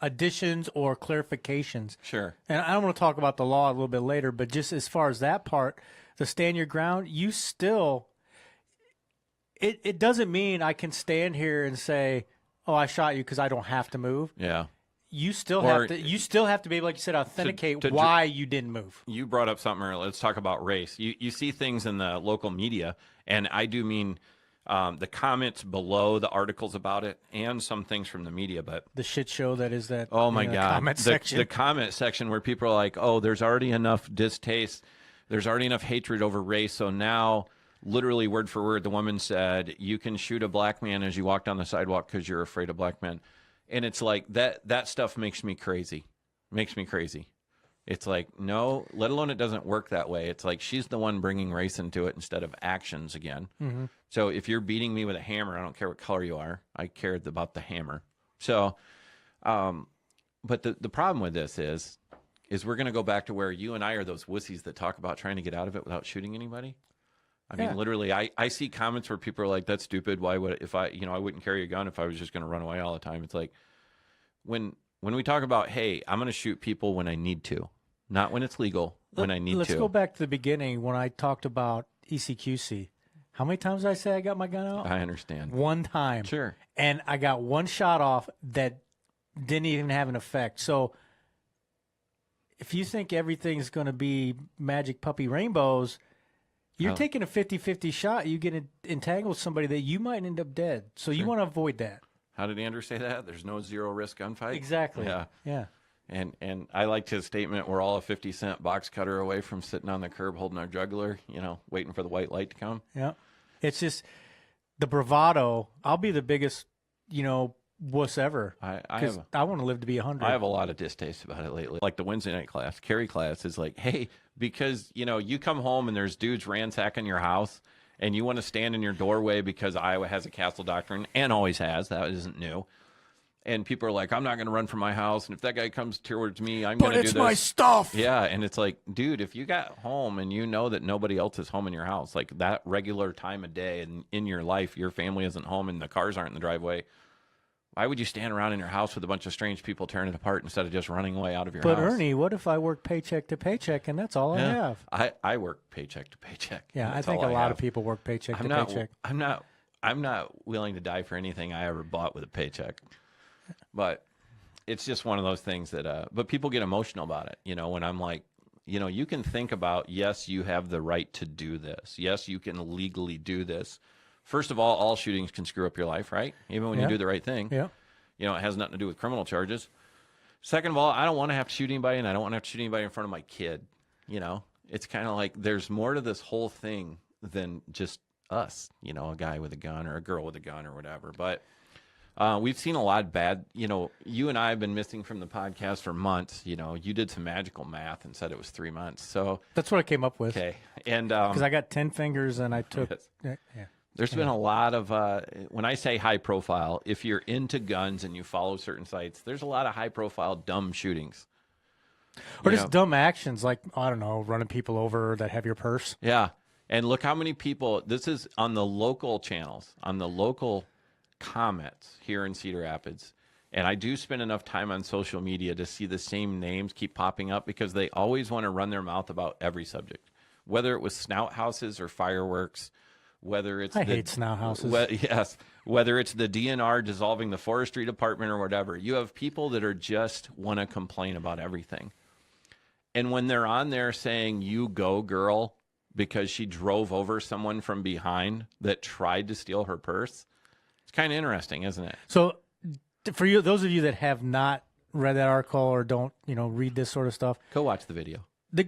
additions or clarifications. Sure. And I don't want to talk about the law a little bit later, but just as far as that part, to stand your ground, you still it doesn't mean I can stand here and say, "Oh, I shot you," because I don't have to move. Yeah. You still have to. You still have to be able, like you said, authenticate why you didn't move. You brought up something earlier. Let's talk about race. You see things in the local media, and I do mean the comments below the articles about it, and some things from the media. But the shit show that is that. Oh my God! Comment section. The comment section where people are like, "Oh, there's already enough distaste. There's already enough hatred over race. So now, literally word for word, the woman said, you can shoot a black man as you walk down the sidewalk because you're afraid of black men." And it's like that stuff makes me crazy. Makes me crazy. It's like, no, let alone it doesn't work that way. It's like she's the one bringing race into it instead of actions again. Mm-hmm. So if you're beating me with a hammer, I don't care what color you are. I care about the hammer. So, but the problem with this is we're going to go back to where you and I are those wussies that talk about trying to get out of it without shooting anybody. I mean, literally, I see comments where people are like, "That's stupid. Why would I wouldn't carry a gun if I was just going to run away all the time." It's like when we talk about, hey, I'm going to shoot people when I need to, not when it's legal, when I need to. Let's go back to the beginning when I talked about ECQC. How many times did I say I got my gun out? I understand. One time. Sure. And I got one shot off that didn't even have an effect. So if you think everything's going to be magic puppy rainbows, you're taking a 50-50 shot. You get entangled with somebody that you might end up dead. So you want to avoid that. How did Andrew say that? There's no zero risk gunfight? Exactly. Yeah. Yeah. And I liked his statement, we're all a 50-cent box cutter away from sitting on the curb holding our jugular, waiting for the white light to come. Yeah. It's just the bravado. I'll be the biggest, wuss ever. I want to live to be 100. I have a lot of distaste about it lately. Like the Wednesday night class, Carrie class is like, hey, because, you come home and there's dudes ransacking your house and you want to stand in your doorway because Iowa has a castle doctrine and always has. That isn't new. And people are like, I'm not going to run from my house. And if that guy comes towards me, I'm going to do this. But it's my stuff. Yeah. And it's like, dude, if you got home and you know that nobody else is home in your house, like that regular time of day and in your life, your family isn't home and the cars aren't in the driveway, why would you stand around in your house with a bunch of strange people tearing it apart instead of just running away out of your house? But Ernie, what if I work paycheck to paycheck and that's all I have? I work paycheck to paycheck. Yeah, I think a lot of people work paycheck to paycheck. I'm not willing to die for anything I ever bought with a paycheck. But it's just one of those things that but people get emotional about it, when I'm like, you can think about, yes, you have the right to do this. Yes, you can legally do this. First of all shootings can screw up your life, right? Even when you do the right thing. Yeah. It has nothing to do with criminal charges. Second of all, I don't want to have to shoot anybody, and I don't want to have to shoot anybody in front of my kid. It's kind of like there's more to this whole thing than just us, a guy with a gun or a girl with a gun or whatever. But we've seen a lot of bad, you and I have been missing from the podcast for months. You did some magical math and said it was 3 months. So that's what I came up with. Okay. And because I got 10 fingers and I took, yes. There's been a lot of, when I say high profile, if you're into guns and you follow certain sites, there's a lot of high profile dumb shootings. Or just dumb actions like, I don't know, running people over that have your purse. Yeah. And look how many people, this is on the local channels, on the local comments here in Cedar Rapids. And I do spend enough time on social media to see the same names keep popping up because they always want to run their mouth about every subject, whether it was snout houses or fireworks. Whether it's I hate snout houses. Yes. Whether it's the DNR dissolving the forestry department or whatever. You have people that are just want to complain about everything. And when they're on there saying, you go, girl, because she drove over someone from behind that tried to steal her purse, it's kind of interesting, isn't it? So for you, those of you that have not read that article or don't, read this sort of stuff. Go watch the video.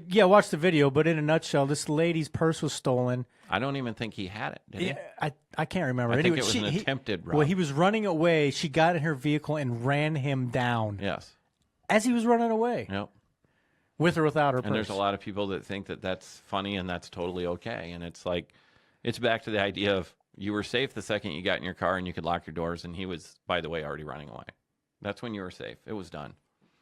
Yeah, watch the video. But in a nutshell, this lady's purse was stolen. I don't even think he had it. Did he? Yeah, I can't remember. I think Anyway, it was an attempted rob. Well, he was running away. She got in her vehicle and ran him down Yes. as he was running away, Yep. with or without her purse. And there's a lot of people that think that that's funny and that's totally okay. And it's like, it's back to the idea of you were safe the second you got in your car and you could lock your doors, and he was, by the way, already running away. That's when you were safe. It was done.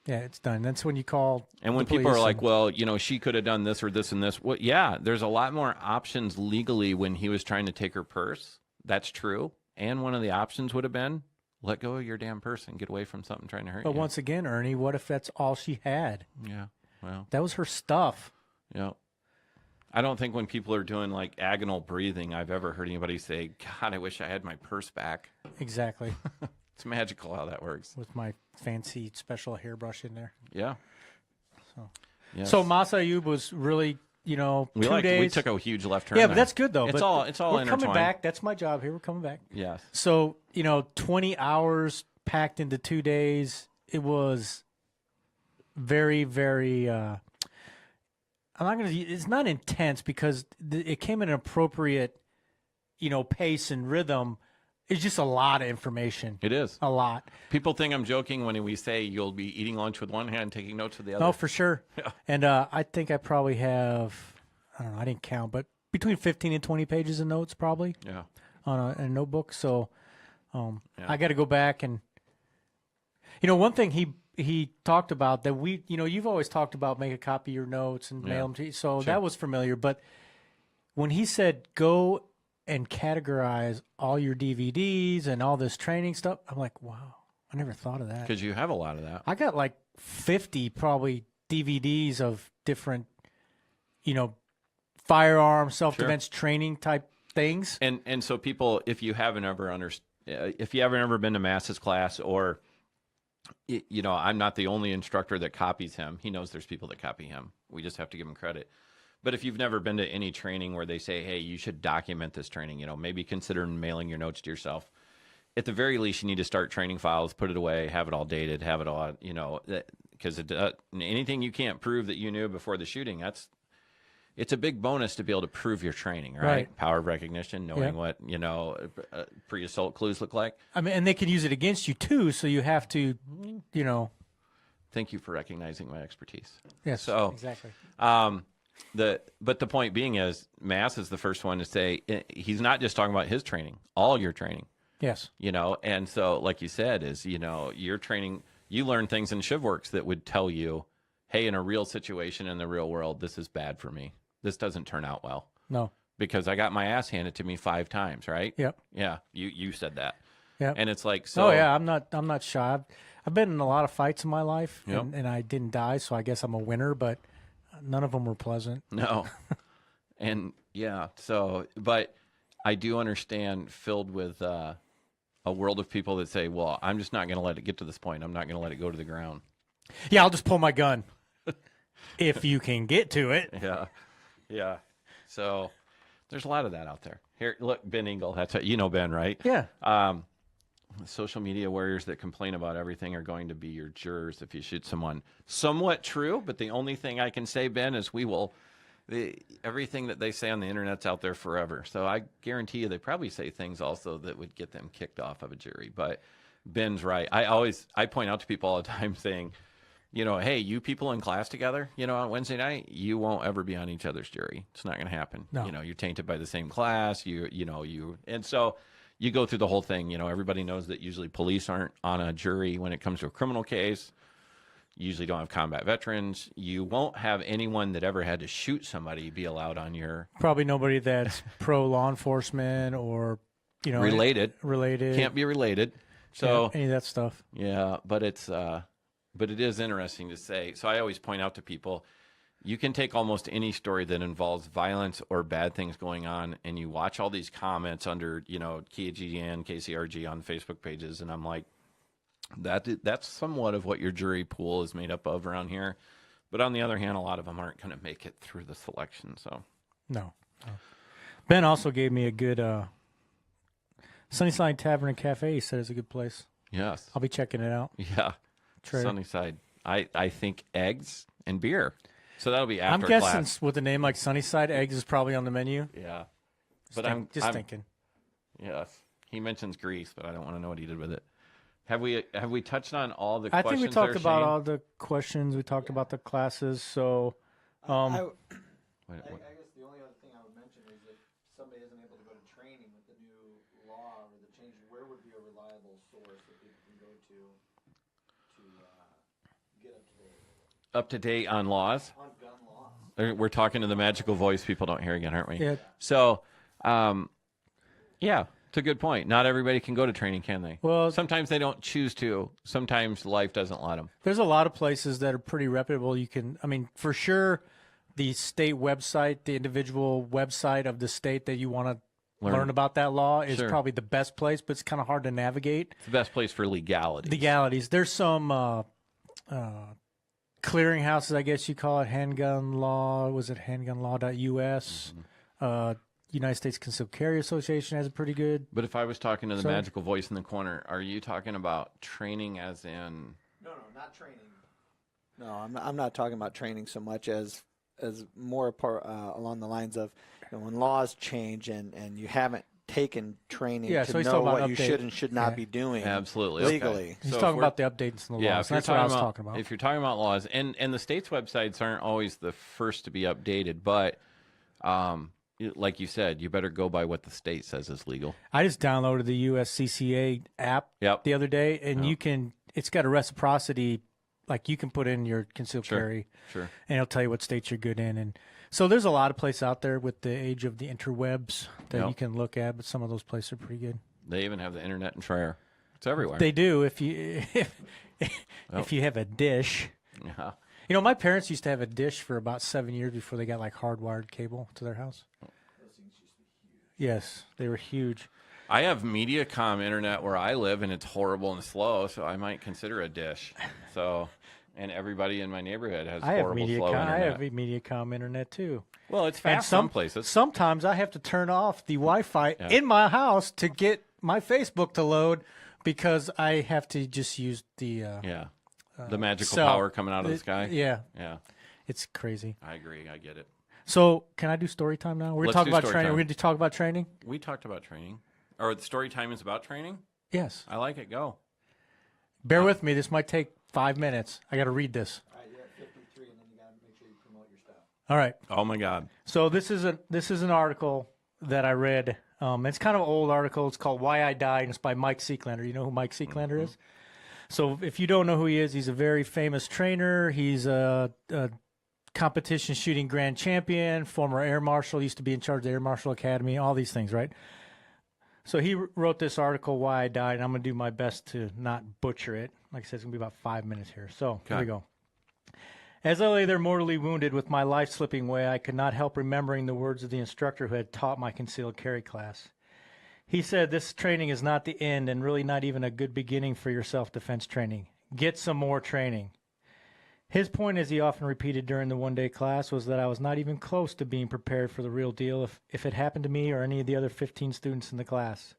Yeah, it's done. That's when you call. And when the people are police like, well, she could have done this or this and this. Well, yeah, there's a lot more options legally when he was trying to take her purse. That's true. And one of the options would have been, let go of your damn purse and get away from something trying to hurt But you. once again, Ernie, what if that's all she had? Yeah, well. That was her stuff. Yeah. I don't think when people are doing like agonal breathing, I've ever heard anybody say, God, I wish I had my purse back. Exactly. It's magical how that works. With my fancy special hairbrush in there. Yeah. So, Yes. so Masa Ayub was really, 2 days. We took a huge left turn. Yeah, there. but that's good though. It's But all we're intertwined. coming back. That's my job here. We're coming back. Yes. So, 20 hours packed into 2 days. It was very, very, it's not intense because it came in an appropriate, pace and rhythm. It's just a lot of information. It is. A lot. People think I'm joking when we say you'll be eating lunch with one hand, taking notes with the other. No, for sure. Yeah. And I think I probably have, I don't know, I didn't count, but between 15 and 20 pages of notes probably Yeah. on a notebook. So Yeah. I got to go back and, one thing he talked about that you've always talked about make a copy of your notes and mail them to you. So that was familiar. But when he said go and categorize all your DVDs and all this training stuff, I'm like, wow, I never thought of that. Because you have a lot of that. I got like 50 probably DVDs of different, firearm self-defense training type things. And so people, if you haven't ever been to Mass's class, or I'm not the only instructor that copies him. He knows there's people that copy him. We just have to give him credit. But if you've never been to any training where they say, hey, you should document this training, maybe consider mailing your notes to yourself. At the very least, you need to start training files, put it away, have it all dated, have it all, because anything you can't prove that you knew before the shooting, it's a big bonus to be able to prove your training, right? Power of recognition, knowing what, pre-assault clues look like. I mean, and they can use it against you too, so you have to, Thank you for recognizing my expertise. Yes, so, exactly. But the point being is, Mass is the first one to say he's not just talking about his training, all your training. Yes. And so, like you said, is, your training, you learn things in ShivWorks that would tell you, hey, in a real situation in the real world, this is bad for me. This doesn't turn out well. No. Because I got my ass handed to me 5 times, right? Yep. Yeah, you said that. Yep. And it's like, so. Oh yeah, I'm not shy. I've been in a lot of fights in my life, Yep. and I didn't die, so I guess I'm a winner. But none of them were pleasant. No. And yeah, so, but I do understand, filled with a world of people that say, well, I'm just not going to let it get to this point. I'm not going to let it go to the ground. Yeah, I'll just pull my gun if you can get to it. Yeah. Yeah. So there's a lot of that out there. Here, look, Ben Engel. That's Ben, right? Yeah. Social media warriors that complain about everything are going to be your jurors if you shoot someone. Somewhat true, but the only thing I can say, Ben, is everything that they say on the internet's out there forever. So I guarantee you they probably say things also that would get them kicked off of a jury. But Ben's right. I point out to people all the time saying, hey, you people in class together, on Wednesday night, you won't ever be on each other's jury. It's not going to happen. No. You're tainted by the same class. And so you go through the whole thing. Everybody knows that usually police aren't on a jury when it comes to a criminal case. You usually don't have combat veterans. You won't have anyone that ever had to shoot somebody be allowed on your. Probably nobody that's pro law enforcement or, related. Can't be related. So any of that stuff. Yeah, but it is interesting to say. So I always point out to people, you can take almost any story that involves violence or bad things going on, and you watch all these comments under, KGN, KCRG on Facebook pages, and I'm like, that's somewhat of what your jury pool is made up of around here. But on the other hand, a lot of them aren't going to make it through the selection. So No. Ben also gave me a good Sunnyside Tavern and Cafe. He said it's a good place. yes, I'll be checking it out. yeah, Trader. Sunnyside. I think eggs and beer. So that'll be I'm after guessing class. with a name like Sunnyside, eggs is probably on the menu. Yeah. But Just I'm thinking. Yes. He mentions Greece, but I don't want to know what he did with it. Have we touched on all the I questions? think we talked there, about Shane? all the questions. We talked about the classes. So, I What- guess the only other thing I would mention is if somebody isn't able to go to training with the new law or the change, where would be a reliable source that people can go to get up to date on laws? on gun laws? We're talking to the magical voice people don't hear again, aren't we? yeah. So, yeah, it's a good point. Not everybody can go to training, can they? Well, Sometimes they don't choose to. Sometimes life doesn't let them. there's a lot of places that are pretty reputable. You can, I mean, for sure, the state website, the individual website of the state that you want to learn about that law is Sure. probably the best place, but it's kind of hard to navigate. It's the best place for legality. Legalities. There's some clearinghouses, I guess you call it, handgun law. Was it handgunlaw.us? United States Concealed Carry Association has a pretty good. But if I was talking to the So- magical voice in the corner, are you talking about training as in? No, not training. No, I'm not talking about training so much as more along the lines of when laws change and you haven't taken training Yeah, so to he's know talking about what you update. should and should not Yeah. be doing Absolutely. legally. Okay. He's So if talking we're- about the updates in the Yeah, laws. if you're That's what I was about- talking about. If you're talking about laws, and the state's websites aren't always the first to be updated, but like you said, you better go by what the state says is legal. I just downloaded the USCCA app Yep. the other day, and it's got a reciprocity, like you can put in your concealed carry, Sure. and it'll tell you what states you're good in. And so there's a lot of places out there with the age of the interwebs that Yep. you can look at, but some of those places are pretty good. They even have the internet in Trier. It's everywhere. They do if you if you have a dish. Yeah. You know, my parents used to have a dish for about 7 years before they got like hardwired cable to their house. Yes, they were huge. I have MediaCom internet where I live, and it's horrible and slow, so I might consider a dish. So, and everybody in my neighborhood has I have horrible slow MediaCom. internet. I have MediaCom internet too. Well, it's And fast some places. Sometimes I have to turn off the Wi-Fi in my house to get my Facebook to load because I have to just use the The magical cell. power coming out of the sky. Yeah, Yeah, it's crazy. I agree. I get it. So can I do story time now? We're Let's going to do talk about story training. time. We're going to talk about training. We talked about training. Or the story time is about training? Yes. I like it. Go. Bear with me. This might take 5 minutes. I got to read this. All right, you're at 53, and then you got to make sure you promote your stuff. All right. Oh, my God. So this is an article that I read. It's kind of an old article. It's called "Why I Died," and it's by Mike Seeklander. You know who Mike Seeklander is? So if you don't know who he is, he's a very famous trainer. He's a competition shooting grand champion, former air marshal, used to be in charge of the Air Marshal Academy, all these things, right? So he wrote this article, "Why I Died," and I'm going to do my best to not butcher it. Like I said, it's going to be about 5 minutes here. So here we go. As I lay there mortally wounded with my life slipping away, I could not help remembering the words of the instructor who had taught my concealed carry class. He said, "This training is not the end and really not even a good beginning for your self-defense training. Get some more training." His point, as he often repeated during the one-day class, was that I was not even close to being prepared for the real deal if it happened to me or any of the other 15 students in the class.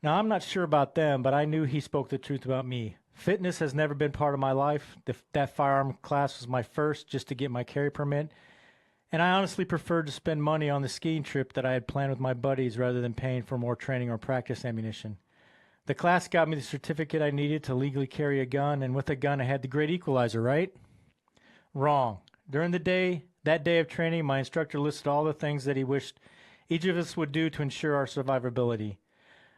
Now, I'm not sure about them, but I knew he spoke the truth about me. Fitness has never been part of my life. That firearm class was my first just to get my carry permit, and I honestly preferred to spend money on the skiing trip that I had planned with my buddies rather than paying for more training or practice ammunition. The class got me the certificate I needed to legally carry a gun, and with a gun I had the great equalizer, right? Wrong. During that day of training, my instructor listed all the things that he wished each of us would do to ensure our survivability.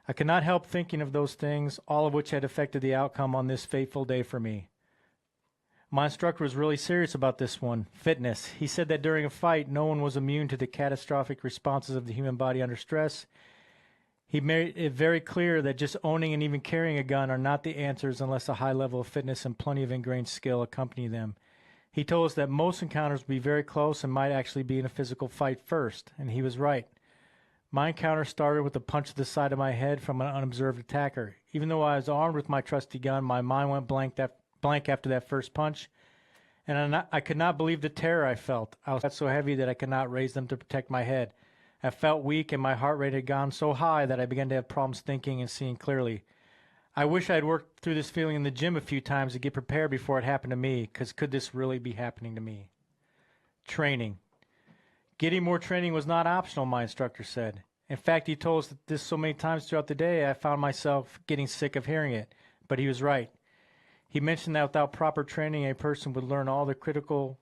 I could not help thinking of those things, all of which had affected the outcome on this fateful day for me. My instructor was really serious about this one, fitness. He said that during a fight, no one was immune to the catastrophic responses of the human body under stress. He made it very clear that just owning and even carrying a gun are not the answers unless a high level of fitness and plenty of ingrained skill accompany them. He told us that most encounters would be very close and might actually be in a physical fight first, and he was right. My encounter started with a punch to the side of my head from an unobserved attacker. Even though I was armed with my trusty gun, my mind went blank after that first punch, and I could not believe the terror I felt. I was so heavy that I could not raise them to protect my head. I felt weak, and my heart rate had gone so high that I began to have problems thinking and seeing clearly. I wish I had worked through this feeling in the gym a few times to get prepared before it happened to me, because could this really be happening to me? Training. Getting more training was not optional, my instructor said. In fact, he told us this so many times throughout the day, I found myself getting sick of hearing it. But he was right. He mentioned that without proper training, a person would learn all the critical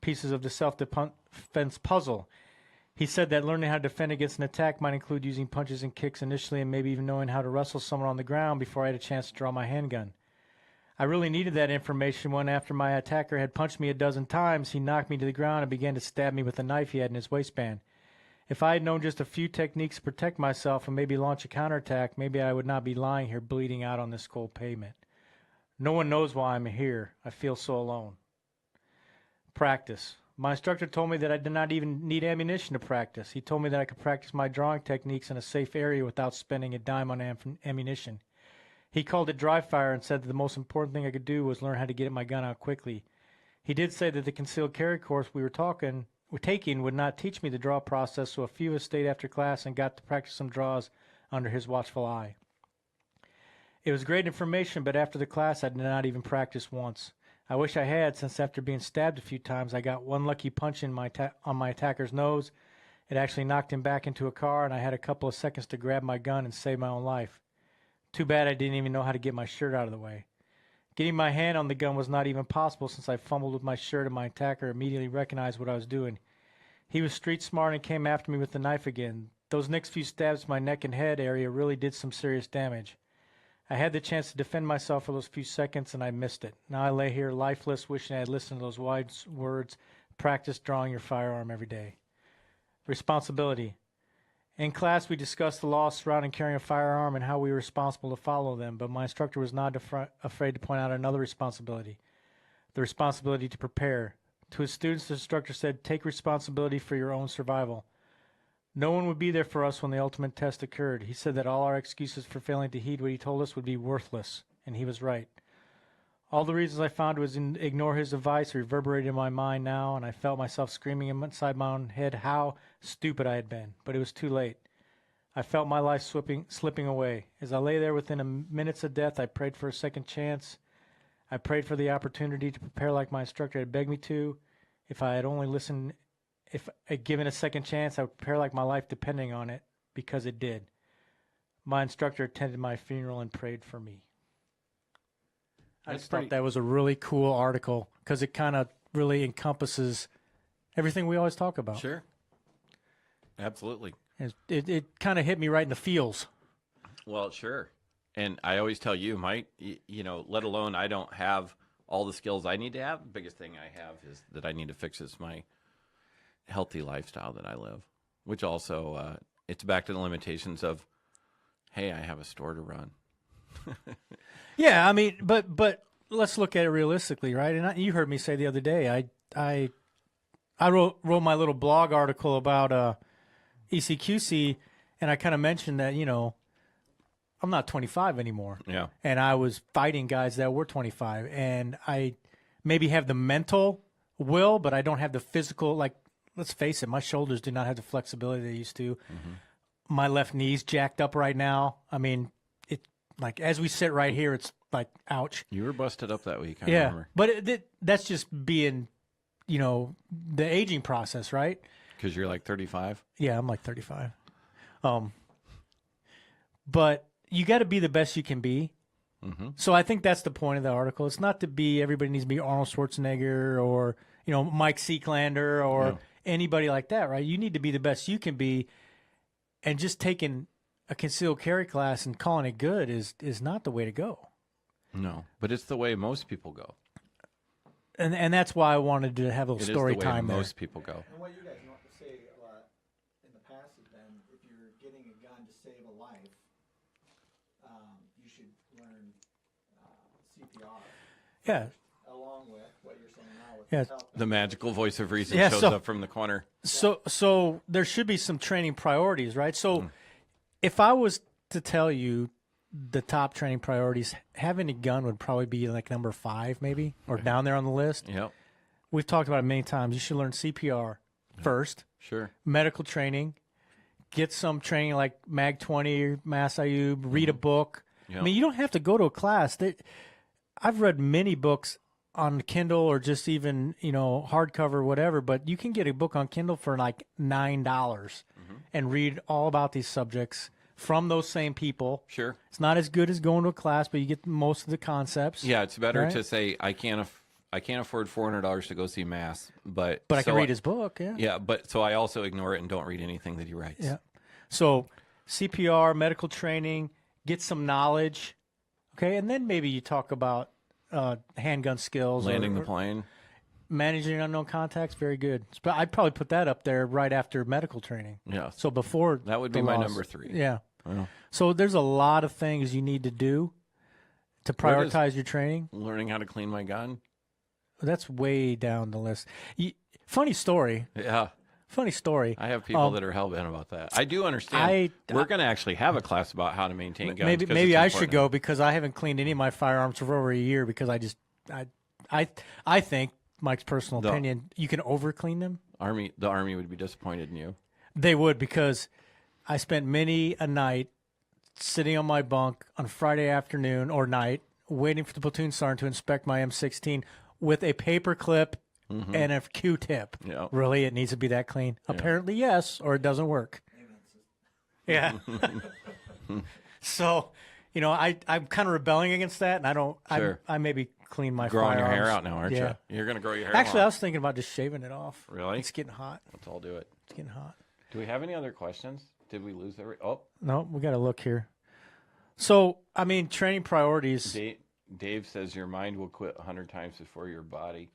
pieces of the self-defense puzzle. He said that learning how to defend against an attack might include using punches and kicks initially and maybe even knowing how to wrestle someone on the ground before I had a chance to draw my handgun. I really needed that information when, after my attacker had punched me a dozen times, he knocked me to the ground and began to stab me with a knife he had in his waistband. If I had known just a few techniques to protect myself and maybe launch a counterattack, maybe I would not be lying here bleeding out on this cold pavement. No one knows why I'm here. I feel so alone. Practice. My instructor told me that I did not even need ammunition to practice. He told me that I could practice my drawing techniques in a safe area without spending a dime on ammunition. He called it dry fire and said that the most important thing I could do was learn how to get my gun out quickly. He did say that the concealed carry course we were taking would not teach me the draw process, so a few of us stayed after class and got to practice some draws under his watchful eye. It was great information, but after the class I did not even practice once. I wish I had, since after being stabbed a few times, I got one lucky punch on my attacker's nose. It actually knocked him back into a car, and I had a couple of seconds to grab my gun and save my own life. Too bad I didn't even know how to get my shirt out of the way. Getting my hand on the gun was not even possible since I fumbled with my shirt and my attacker immediately recognized what I was doing. He was street smart and came after me with the knife again. Those next few stabs to my neck and head area really did some serious damage. I had the chance to defend myself for those few seconds and I missed it. Now I lay here lifeless, wishing I had listened to those wise words, practice drawing your firearm every day. Responsibility. In class, we discussed the laws surrounding carrying a firearm and how we were responsible to follow them, but my instructor was not afraid to point out another responsibility, the responsibility to prepare. To his students, the instructor said, take responsibility for your own survival. No one would be there for us when the ultimate test occurred. He said that all our excuses for failing to heed what he told us would be worthless, and he was right. All the reasons I found to ignore his advice reverberated in my mind now, and I felt myself screaming inside my own head how stupid I had been. But it was too late. I felt my life slipping away. As I lay there within minutes of death, I prayed for a second chance. I prayed for the opportunity to prepare like my instructor had begged me to. If I had only listened, if I'd given a second chance, I would prepare like my life depending on it, because it did. My instructor attended my funeral and prayed for me. I just thought that was a really cool article because it kind of really encompasses everything we always talk about. Sure. Absolutely. It kind of hit me right in the feels. Well, sure. And I always tell you, Mike, let alone I don't have all the skills I need to have. The biggest thing I have is that I need to fix is my healthy lifestyle that I live, which also, it's back to the limitations of, hey, I have a store to run. Yeah, I mean, but let's look at it realistically, right? And you heard me say the other day, I wrote my little blog article about ECQC, and I kind of mentioned that I'm not 25 anymore. Yeah, and I was fighting guys that were 25, and I maybe have the mental will, but I don't have the physical. Like, let's face it, my shoulders do not have the flexibility they used to. Mm-hmm. My left knee's jacked up right now. I mean, like as we sit right here, it's like, ouch. You were busted up that week. I yeah, remember. But that's just being, the aging process, right? Because you're like 35. Yeah, I'm like 35. But you got to be the best you can be. Mm-hmm. So I think that's the point of the article. It's not to be everybody needs to be Arnold Schwarzenegger or Mike Seeklander or anybody like that, right? You need to be the best you can be, and just taking a concealed carry class and calling it good is not the way to go. No, but it's the way most people go. And that's why I wanted to have a little story time there. Most people go. And what you guys know to say a lot in the past has been, if you're getting a gun to save a life, you should learn CPR. Yeah. Along with what you're saying now with Yeah. help. The magical voice of reason shows up from the corner. So there should be some training priorities, right? So if I was to tell you the top training priorities, having a gun would probably be like number 5 maybe, or down there on the list. Yep. We've talked about it many times. You should learn CPR first. Sure. Medical training. Get some training like MAG 20 or Mass IU. Read a book. Yep. I mean, you don't have to go to a class. I've read many books on Kindle or just even, hardcover, whatever, but you can get a book on Kindle for like $9 and read all about these subjects from those same people. Sure. It's not as good as going to a class, but you get most of the concepts. Yeah, it's better right? to say I can't afford $400 to go see Mass, but I can read his book. Yeah. Yeah, but so I also ignore it and don't read anything that he writes. Yeah. So CPR, medical training, get some knowledge. Okay, and then maybe you talk about handgun skills, Landing the plane. managing unknown contacts. Very good. But I'd probably put that up there right after medical training. Yeah. So before That would the be my laws. number 3. Yeah. Well, So there's a lot of things you need to do to Where does- prioritize your training. learning how to clean my gun. That's way down the list. Funny story. Yeah. Funny story. I have people that are hell-bent about that. I do understand. We're going to actually have a class about how to maintain guns. Maybe 'cause maybe it's I should important. go because I haven't cleaned any of my firearms for over a year because I think Mike's personal opinion, you can over clean them. The Army would be disappointed in you. They would, because I spent many a night sitting on my bunk on Friday afternoon or night waiting for the platoon sergeant to inspect my M16 with a paper clip and a Q-tip. Yeah. Really, it needs to be that clean? Apparently, yes, or it doesn't work. Yeah. So, I'm kind of rebelling against that, and I don't. Sure. I maybe clean my Growing your hair firearms. out now, aren't Yeah. you? You're going to grow your hair Actually, I long. was thinking about just shaving it off. Really? It's getting hot. Let's all do it. It's getting hot. Do we have any other questions? Did we lose every? Oh, No, we got to look here. So, training priorities. Dave says your mind will quit 100 times before your body,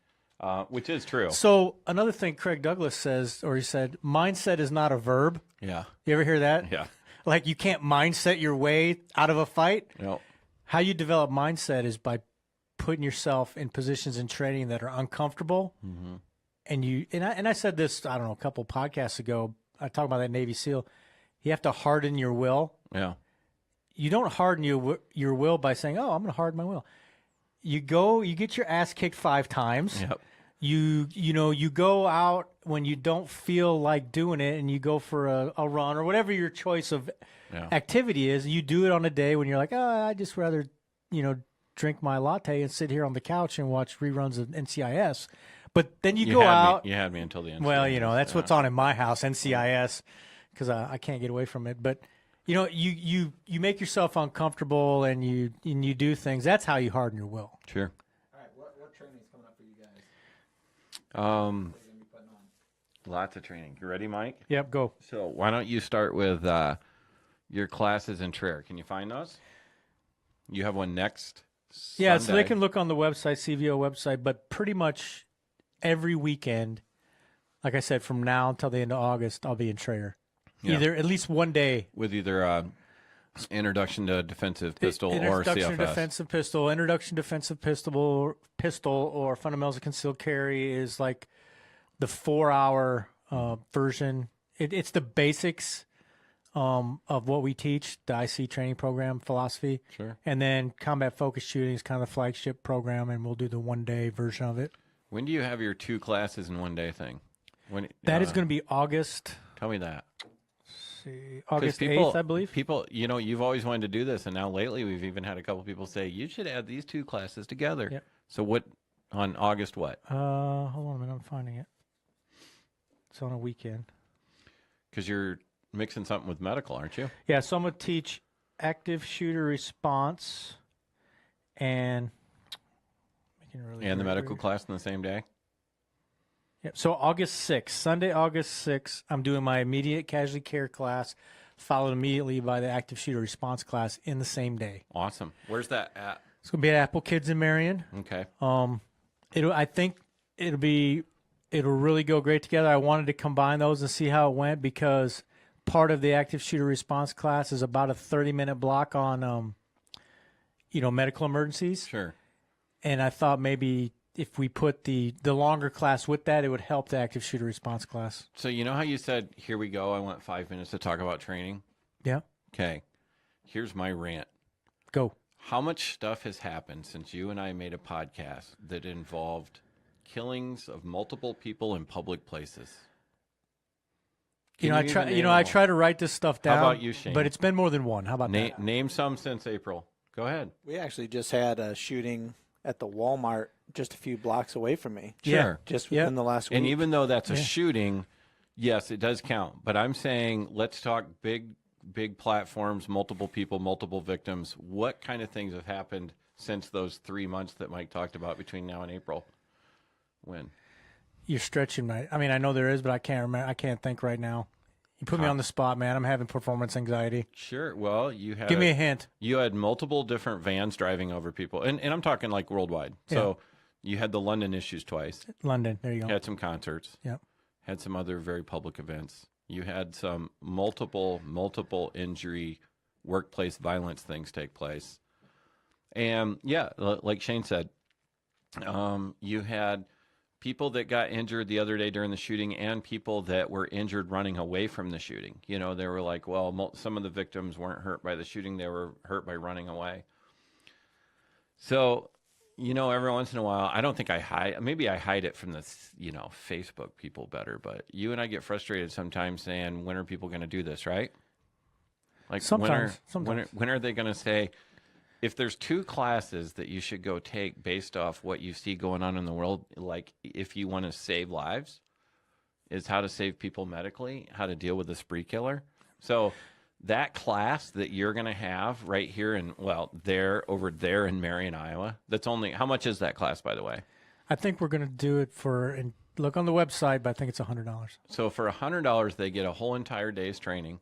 which is true. So, another thing Craig Douglas says, or he said, mindset is not a verb. Yeah. You ever hear that? Yeah. Like you can't mindset your way out of a fight. No. How you develop mindset is by putting yourself in positions in training that are uncomfortable. Mm-hmm. And I said this, I don't know, a couple podcasts ago. I talked about that Navy SEAL. You have to harden your will. Yeah. You don't harden your will by saying, "Oh, I'm going to harden my will." You get your ass kicked 5 times. Yep. You go out when you don't feel like doing it, and you go for a run or whatever your choice of activity is. You do it on a day when you're like, "Oh, I'd just rather, drink my latte and sit here on the couch and watch reruns of NCIS." But then you go out. You had me until the end. Well, that's what's on in my house, NCIS, because I can't get away from it. But you make yourself uncomfortable and you do things. That's how you harden your will. Sure. All right, what training is coming up for you guys? What are you going to be putting on? Lots of training. You ready, Mike? Yep, go. So why don't you start with your classes in Traer? Can you find those? You have one next Yeah, so they Sunday. can look on the website, CVO website, but pretty much every weekend, like I said, from now until the end of August, I'll be in Traer. Yeah. Either at least one day. with either introduction to defensive pistol or Introduction CFS. to defensive pistol, introduction to defensive pistol, or fundamentals of concealed carry is like the 4-hour version. It's the basics of what we teach, the IC training program philosophy. Sure. And then combat focused shooting is kind of the flagship program, and we'll do the 1-day version of it. When do you have your 2 classes in one day thing? When That is going to be August. Tell me that. August 'Cause 8th, I believe. People, you've always wanted to do this, and now lately we've even had a couple people say you should add these 2 classes together. Yep. So what on August what? Hold on a minute, I'm finding it. It's on a weekend. Because you're mixing something with medical, aren't you? Yeah, so I'm going to teach active shooter response and making it really And the great medical here. class on the same day. Yep. So August 6th, Sunday, August 6th, I'm doing my immediate casualty care class, followed immediately by the active shooter response class in the same day. Awesome. Where's that at? It's going to be at Apple Kids in Marion. Okay. I think it'll really go great together. I wanted to combine those and see how it went because part of the active shooter response class is about a 30-minute block on, medical emergencies. Sure. And I thought maybe if we put the longer class with that, it would help the active shooter response class. So you know how you said, here we go, I want 5 minutes to talk about training? Yeah. Okay. Here's my rant. Go. How much stuff has happened since you and I made a podcast that involved killings of multiple people in public places? I try to write this stuff down. How about you, Shane? But it's been more than one. How about that? Name some since April. Go ahead. We actually just had a shooting at the Walmart just a few blocks away from me. Sure. Just within the last week. And even though that's a shooting, yes, it does count. But I'm saying let's talk big platforms, multiple people, multiple victims. What kind of things have happened since those 3 months that Mike talked about between now and April? When? You're stretching my. I mean, I know there is, but I can't remember. I can't think right now. You put me on the spot, man. I'm having performance anxiety. Sure. Well, you had Give me a hint. You had multiple different vans driving over people, and I'm talking like worldwide. So you had the London issues twice. London. There you go. Had some concerts. Yep. Had some other very public events. You had some multiple injury, workplace violence things take place. And like Shane said, you had people that got injured the other day during the shooting and people that were injured running away from the shooting. You know, they were like, well, some of the victims weren't hurt by the shooting. They were hurt by running away. So, you know, every once in a while, I don't think I hide. Maybe I hide it from the, Facebook people better. But you and I get frustrated sometimes saying, when are people going to do this, right? Like Sometimes. When are they going to say, if there's 2 classes that you should go take based off what you see going on in the world, like if you want to save lives, is how to save people medically, how to deal with a spree killer. So that class that you're going to have right here in, over there in Marion, Iowa, that's only, how much is that class, by the way? I think we're going to do it and look on the website, but I think it's $100. So for $100, they get a whole entire day's training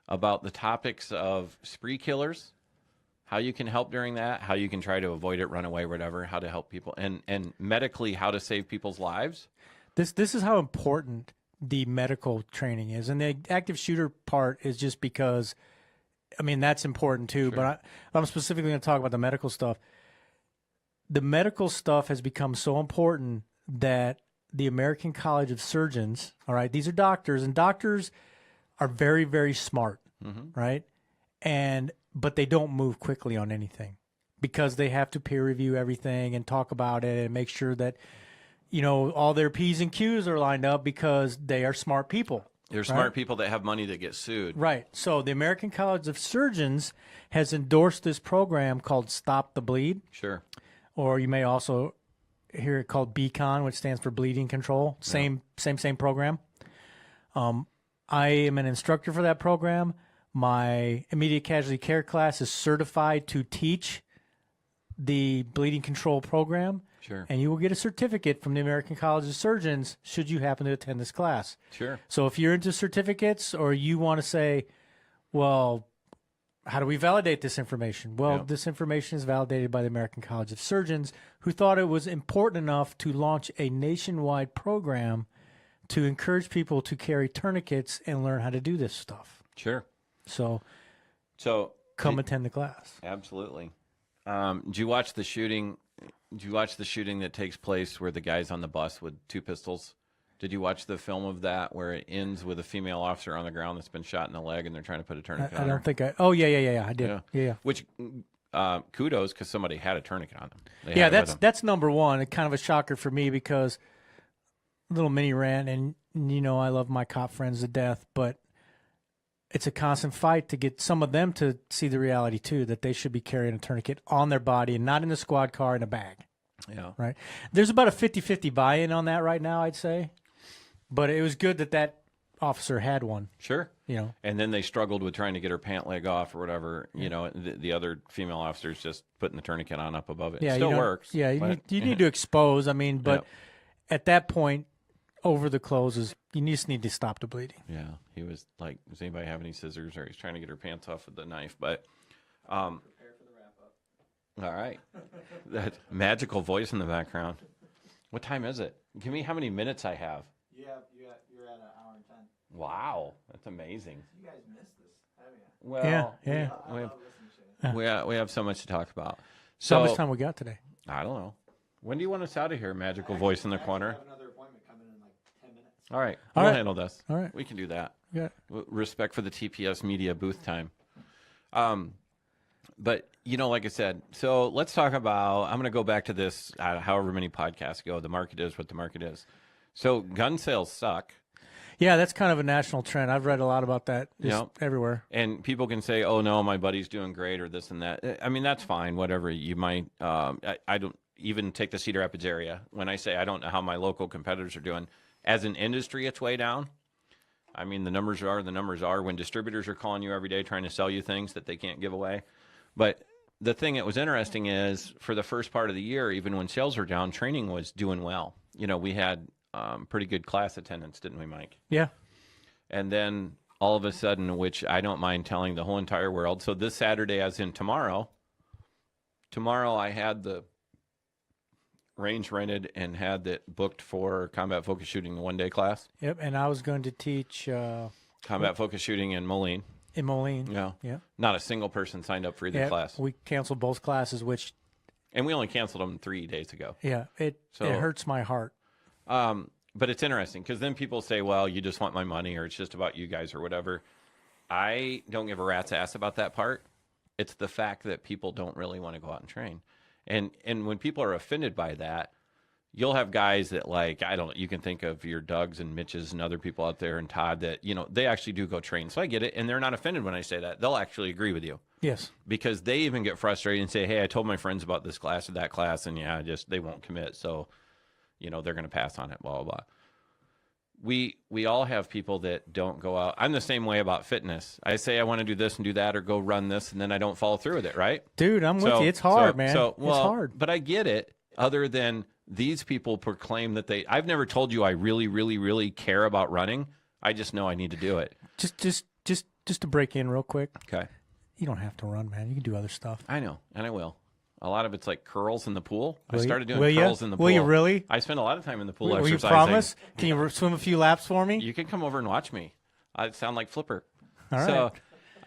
about the topics of spree killers, how you can help during that, how you can try to avoid it, run away, whatever, how to help people, and medically how to save people's lives. This is how important the medical training is. And the active shooter part is just because, I mean, that's important too. Sure. But I'm specifically going to talk about the medical stuff. The medical stuff has become so important that the American College of Surgeons, all right, these are doctors, and doctors are very, very smart, right? But they don't move quickly on anything because they have to peer review everything and talk about it and make sure that, all their P's and Q's are lined up because they are smart people. They're smart people that have money that get sued. Right. So the American College of Surgeons has endorsed this program called Stop the Bleed. Sure. Or you may also hear it called BCON, which stands for Bleeding Control. Same program. I am an instructor for that program. My immediate casualty care class is certified to teach the bleeding control program. Sure. And you will get a certificate from the American College of Surgeons should you happen to attend this class. Sure. So if you're into certificates or you want to say, well, how do we validate this information? Well, this information is validated by the American College of Surgeons, who thought it was important enough to launch a nationwide program to encourage people to carry tourniquets and learn how to do this stuff. Sure. So come attend the class. Absolutely. Did you watch the shooting? Did you watch the shooting that takes place where the guy's on the bus with 2 pistols? Did you watch the film of that where it ends with a female officer on the ground that's been shot in the leg and they're trying to put a tourniquet on her? I don't think I. Oh yeah. I did. Yeah. Which kudos because somebody had a tourniquet on them. That's number one. Kind of a shocker for me because little mini rant, and I love my cop friends to death, but it's a constant fight to get some of them to see the reality too, that they should be carrying a tourniquet on their body and not in the squad car in a bag. Yeah. Right. There's about a 50-50 buy-in on that right now, I'd say. But it was good that officer had one. Sure. And then they struggled with trying to get her pant leg off or whatever. The other female officers just putting the tourniquet on up above it. Yeah, it still works. Yeah, you need to expose. I mean, but at that point, over the clothes you just need to stop the bleeding. Yeah, he was like, does anybody have any scissors? Or he's trying to get her pants off with the knife. But prepare for the wrap up. All right. That magical voice in the background. What time is it? Give me how many minutes I have. You're at an hour and 10. Wow, that's amazing. You guys missed this, haven't you? Well, yeah. I love listening to you. We have so much to talk about. So how much time we got today? I don't know. When do you want us out of here, magical voice in the corner? I have another appointment coming in like 10 minutes. All right. All We'll right. handle this. All right. We can do that. Yeah. Respect for the TPS media booth time. But, like I said, so let's talk about, I'm going to go back to this, however many podcasts ago, the market is what the market is. So gun sales suck. Yeah, that's kind of a national trend. I've read a lot about that everywhere. And people can say, oh, no, my buddy's doing great or this and that. I mean, that's fine, whatever. You might, I don't, even take the Cedar Rapids area. When I say I don't know how my local competitors are doing, as an industry, it's way down. I mean, the numbers are. When distributors are calling you every day trying to sell you things that they can't give away. But the thing that was interesting is for the first part of the year, even when sales were down, training was doing well. You know, we had pretty good class attendance, didn't we, Mike? Yeah. And then all of a sudden, which I don't mind telling the whole entire world. So this Saturday, as in tomorrow I had the range rented and had it booked for combat focus shooting, the one-day class. Yep. And I was going to teach Combat focus shooting in Moline. in Moline. Yeah. Yeah. Not a single person signed up for either Yeah, class. we canceled both classes, which And we only canceled them 3 days ago. yeah, it hurts my heart. But it's interesting because then people say, well, you just want my money or it's just about you guys or whatever. I don't give a rat's ass about that part. It's the fact that people don't really want to go out and train. And when people are offended by that, you'll have guys that you can think of your Dougs and Mitches and other people out there and Todd that, you know, they actually do go train. So I get it. And they're not offended when I say that. They'll actually agree with you. Yes. Because they even get frustrated and say, hey, I told my friends about this class or that class and they won't commit. So, you know, they're going to pass on it, blah, blah, blah. We all have people that don't go out. I'm the same way about fitness. I say I want to do this and do that or go run this, and then I don't follow through with it, right? Dude, I'm with you. It's hard, man. It's hard. But I get it. Other than these people proclaim that I've never told you I really, really, really care about running. I just know I need to do it. Just to break in real quick. Okay. You don't have to run, man. You can do other stuff. I know, and I will. A lot of it's like curls in the pool. I Will started you? doing curls in the pool. Will you really? I spend a lot of time in the pool Will you exercising. promise? Can you swim a few laps for me? You can come over and watch me. I sound like Flipper. All right.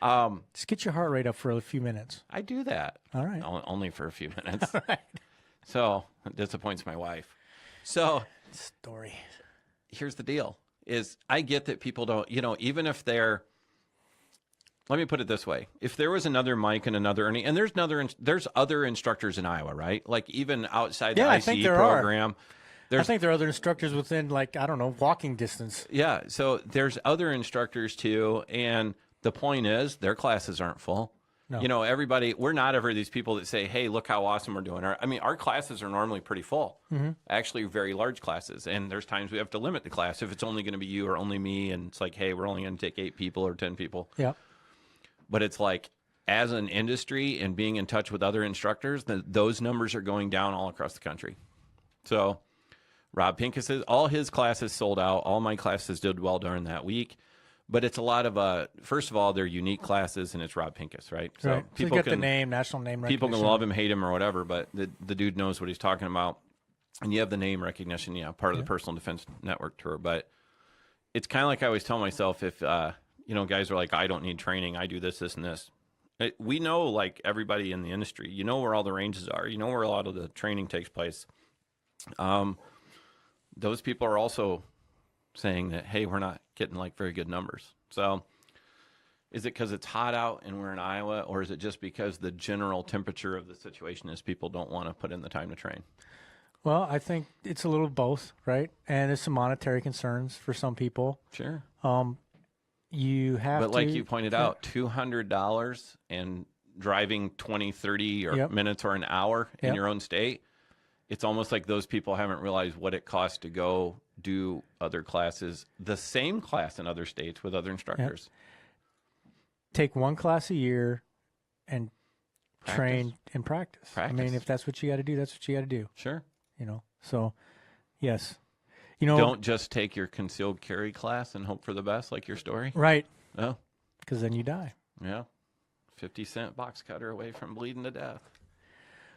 So, just get your heart rate up for a few minutes. I do that. All right. Only for a few minutes. All right. So it disappoints my wife. So Story. here's the deal: is I get that people don't. You know, even if they're. Let me put it this way. If there was another Mike and another Ernie, and there's other instructors in Iowa, right? Like even outside the ICE program. I think there are other instructors within, like, I don't know, walking distance. Yeah, so there's other instructors too, and the point is their classes aren't full. No. You know, we're not ever these people that say, hey, look how awesome we're doing. Our classes are normally pretty full, actually very large classes, and there's times we have to limit the class if it's only going to be you or only me, and it's like, hey, we're only going to take 8 people or 10 people. Yeah. But it's like, as an industry and being in touch with other instructors, those numbers are going down all across the country. So Rob Pincus, all his classes sold out. All my classes did well during that week. But it's a lot of, first of all, they're unique classes, and it's Rob Pincus, right? So people get the name, national name recognition. People can love him, hate him, or whatever, but the dude knows what he's talking about. And you have the name recognition, part of the Personal Defense Network tour. But it's kind of like I always tell myself, if guys are like, I don't need training, I do this, this, and this. We know, like everybody in the industry, you know where all the ranges are. You know where a lot of the training takes place. Those people are also saying that, hey, we're not getting like very good numbers. So is it because it's hot out and we're in Iowa, or is it just because the general temperature of the situation is people don't want to put in the time to train? Well, I think it's a little of both, right? And there's some monetary concerns for some people. Sure. You have But like you pointed out, $200 and driving 20, 30 or minutes or an hour in your own state, it's almost like those people haven't realized what it costs to go do other classes, the same class in other states with other instructors. Take one class a year and train and practice. I mean, if that's what you got to do, that's what you got to do. Sure. So, yes. Don't just take your concealed carry class and hope for the best, like your story. Right. Oh. Because then you die. Yeah. 50-cent box cutter away from bleeding to death.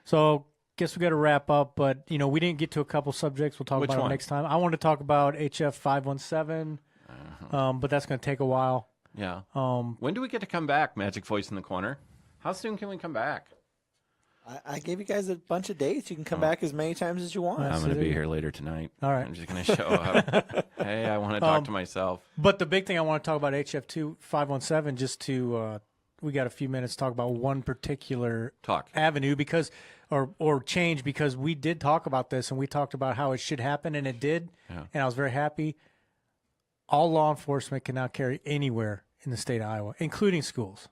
So, guess we got to wrap up, but, we didn't get to a couple subjects. We'll talk about it next time. I want to talk about HF 517, but that's going to take a while. Yeah. When do we get to come back, Magic Voice in the Corner? How soon can we come back? I gave you guys a bunch of dates. You can come back as many times as you want. I'm going to be here later tonight. All right. I'm just going to show up. Hey, I want to talk to myself. But the big thing I want to talk about HF 517, just to we got a few minutes to talk about one particular avenue because or change, because we did talk about this and we talked about how it should happen, and it did. Yeah. And I was very happy. All law enforcement can now carry anywhere in the state of Iowa, including schools.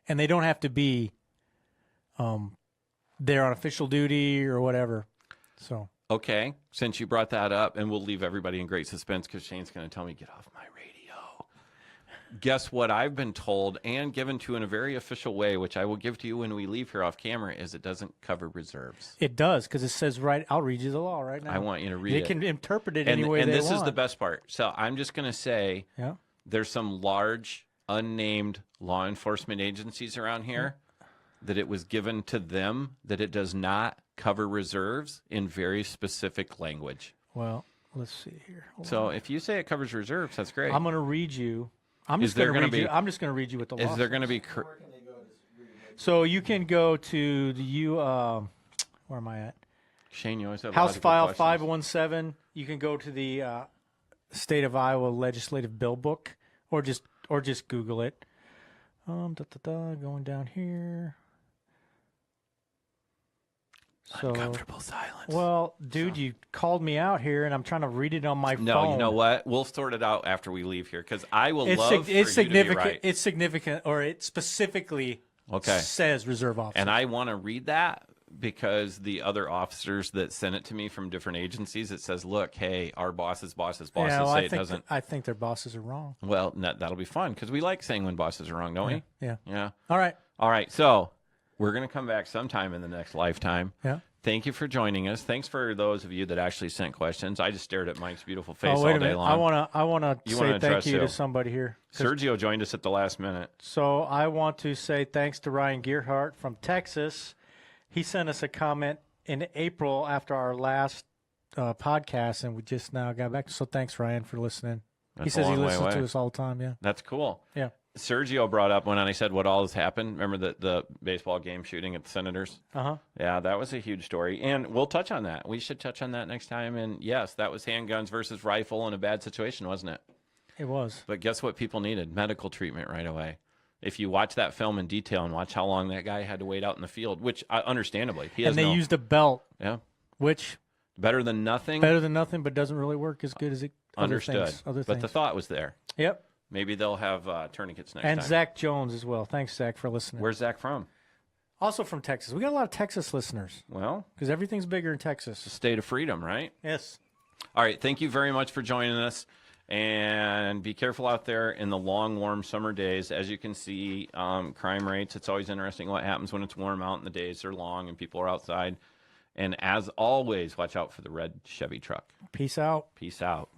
And they don't have to be there on official duty or whatever. So Okay, since you brought that up, and we'll leave everybody in great suspense because Shane's going to tell me, get off my radio. Guess what I've been told and given to in a very official way, which I will give to you when we leave here off camera, is it doesn't cover reserves. it does, because it says right. I'll read you the law right now. I want you to read They it. can interpret it any way and they this want. is the best part. So I'm just going to say Yeah. there's some large, unnamed law enforcement agencies around here that it was given to them that it does not cover reserves in very specific language. Well, let's see here. Hold So if you say it covers reserves, that's great. I'm going to read you. I'm Is just there going to gonna read be- you. I'm just going to read you what the law Is there says. going to be... So you can go to the where am I at? Shane, you always have House logical File questions. 517. You can go to the State of Iowa Legislative Bill Book, or just Google it. Going down here. So, Uncomfortable silence. well, dude, you called me out here, and I'm trying to read it on my No, phone. you know what? We'll sort it out after we leave here because I will It's, love sig- for it's you significant. to be right. It's significant, or it specifically Okay. says reserve officer. And I want to read that because the other officers that sent it to me from different agencies, it says, look, hey, our boss's yeah, say well, it doesn't. I think their bosses are wrong. Well, that'll be fun because we like saying when bosses are wrong, don't we? Yeah. Yeah. All right. All right. So we're going to come back sometime in the next lifetime. Yeah. Thank you for joining us. Thanks for those of you that actually sent questions. I just stared at Mike's beautiful face Oh, wait all a day minute. long. I want to You say wanna thank address you who? to somebody here. Sergio joined us at the last minute. So I want to say thanks to Ryan Gearhart from Texas. He sent us a comment in April after our last podcast, and we just now got back. So thanks, Ryan, for listening. He That's a says he long way listens away. to us all the time. Yeah. That's cool. Yeah. Sergio brought up when I said what all has happened. Remember the baseball game shooting at the Senators? Uh-huh. Yeah, that was a huge story. And we'll touch on that. We should touch on that next time. And yes, that was handguns versus rifle in a bad situation, wasn't it? It was. But guess what people needed? Medical treatment right away. If you watch that film in detail and watch how long that guy had to wait out in the field, which understandably, he has And they used a belt, yeah, which better than nothing. better than nothing, but doesn't really work as good as it. Understood. Other But things. the thought was there. Yep. Maybe they'll have tourniquets next And time. Zach Jones as well. Thanks, Zach, for listening. Where's Zach from? Also from Texas. We got a lot of Texas listeners Well, because everything's bigger in Texas. state of freedom, right? Yes. All right. Thank you very much for joining us. And be careful out there in the long, warm summer days. As you can see, crime rates, it's always interesting what happens when it's warm out and the days are long and people are outside. And as always, watch out for the red Chevy truck. Peace out. Peace out.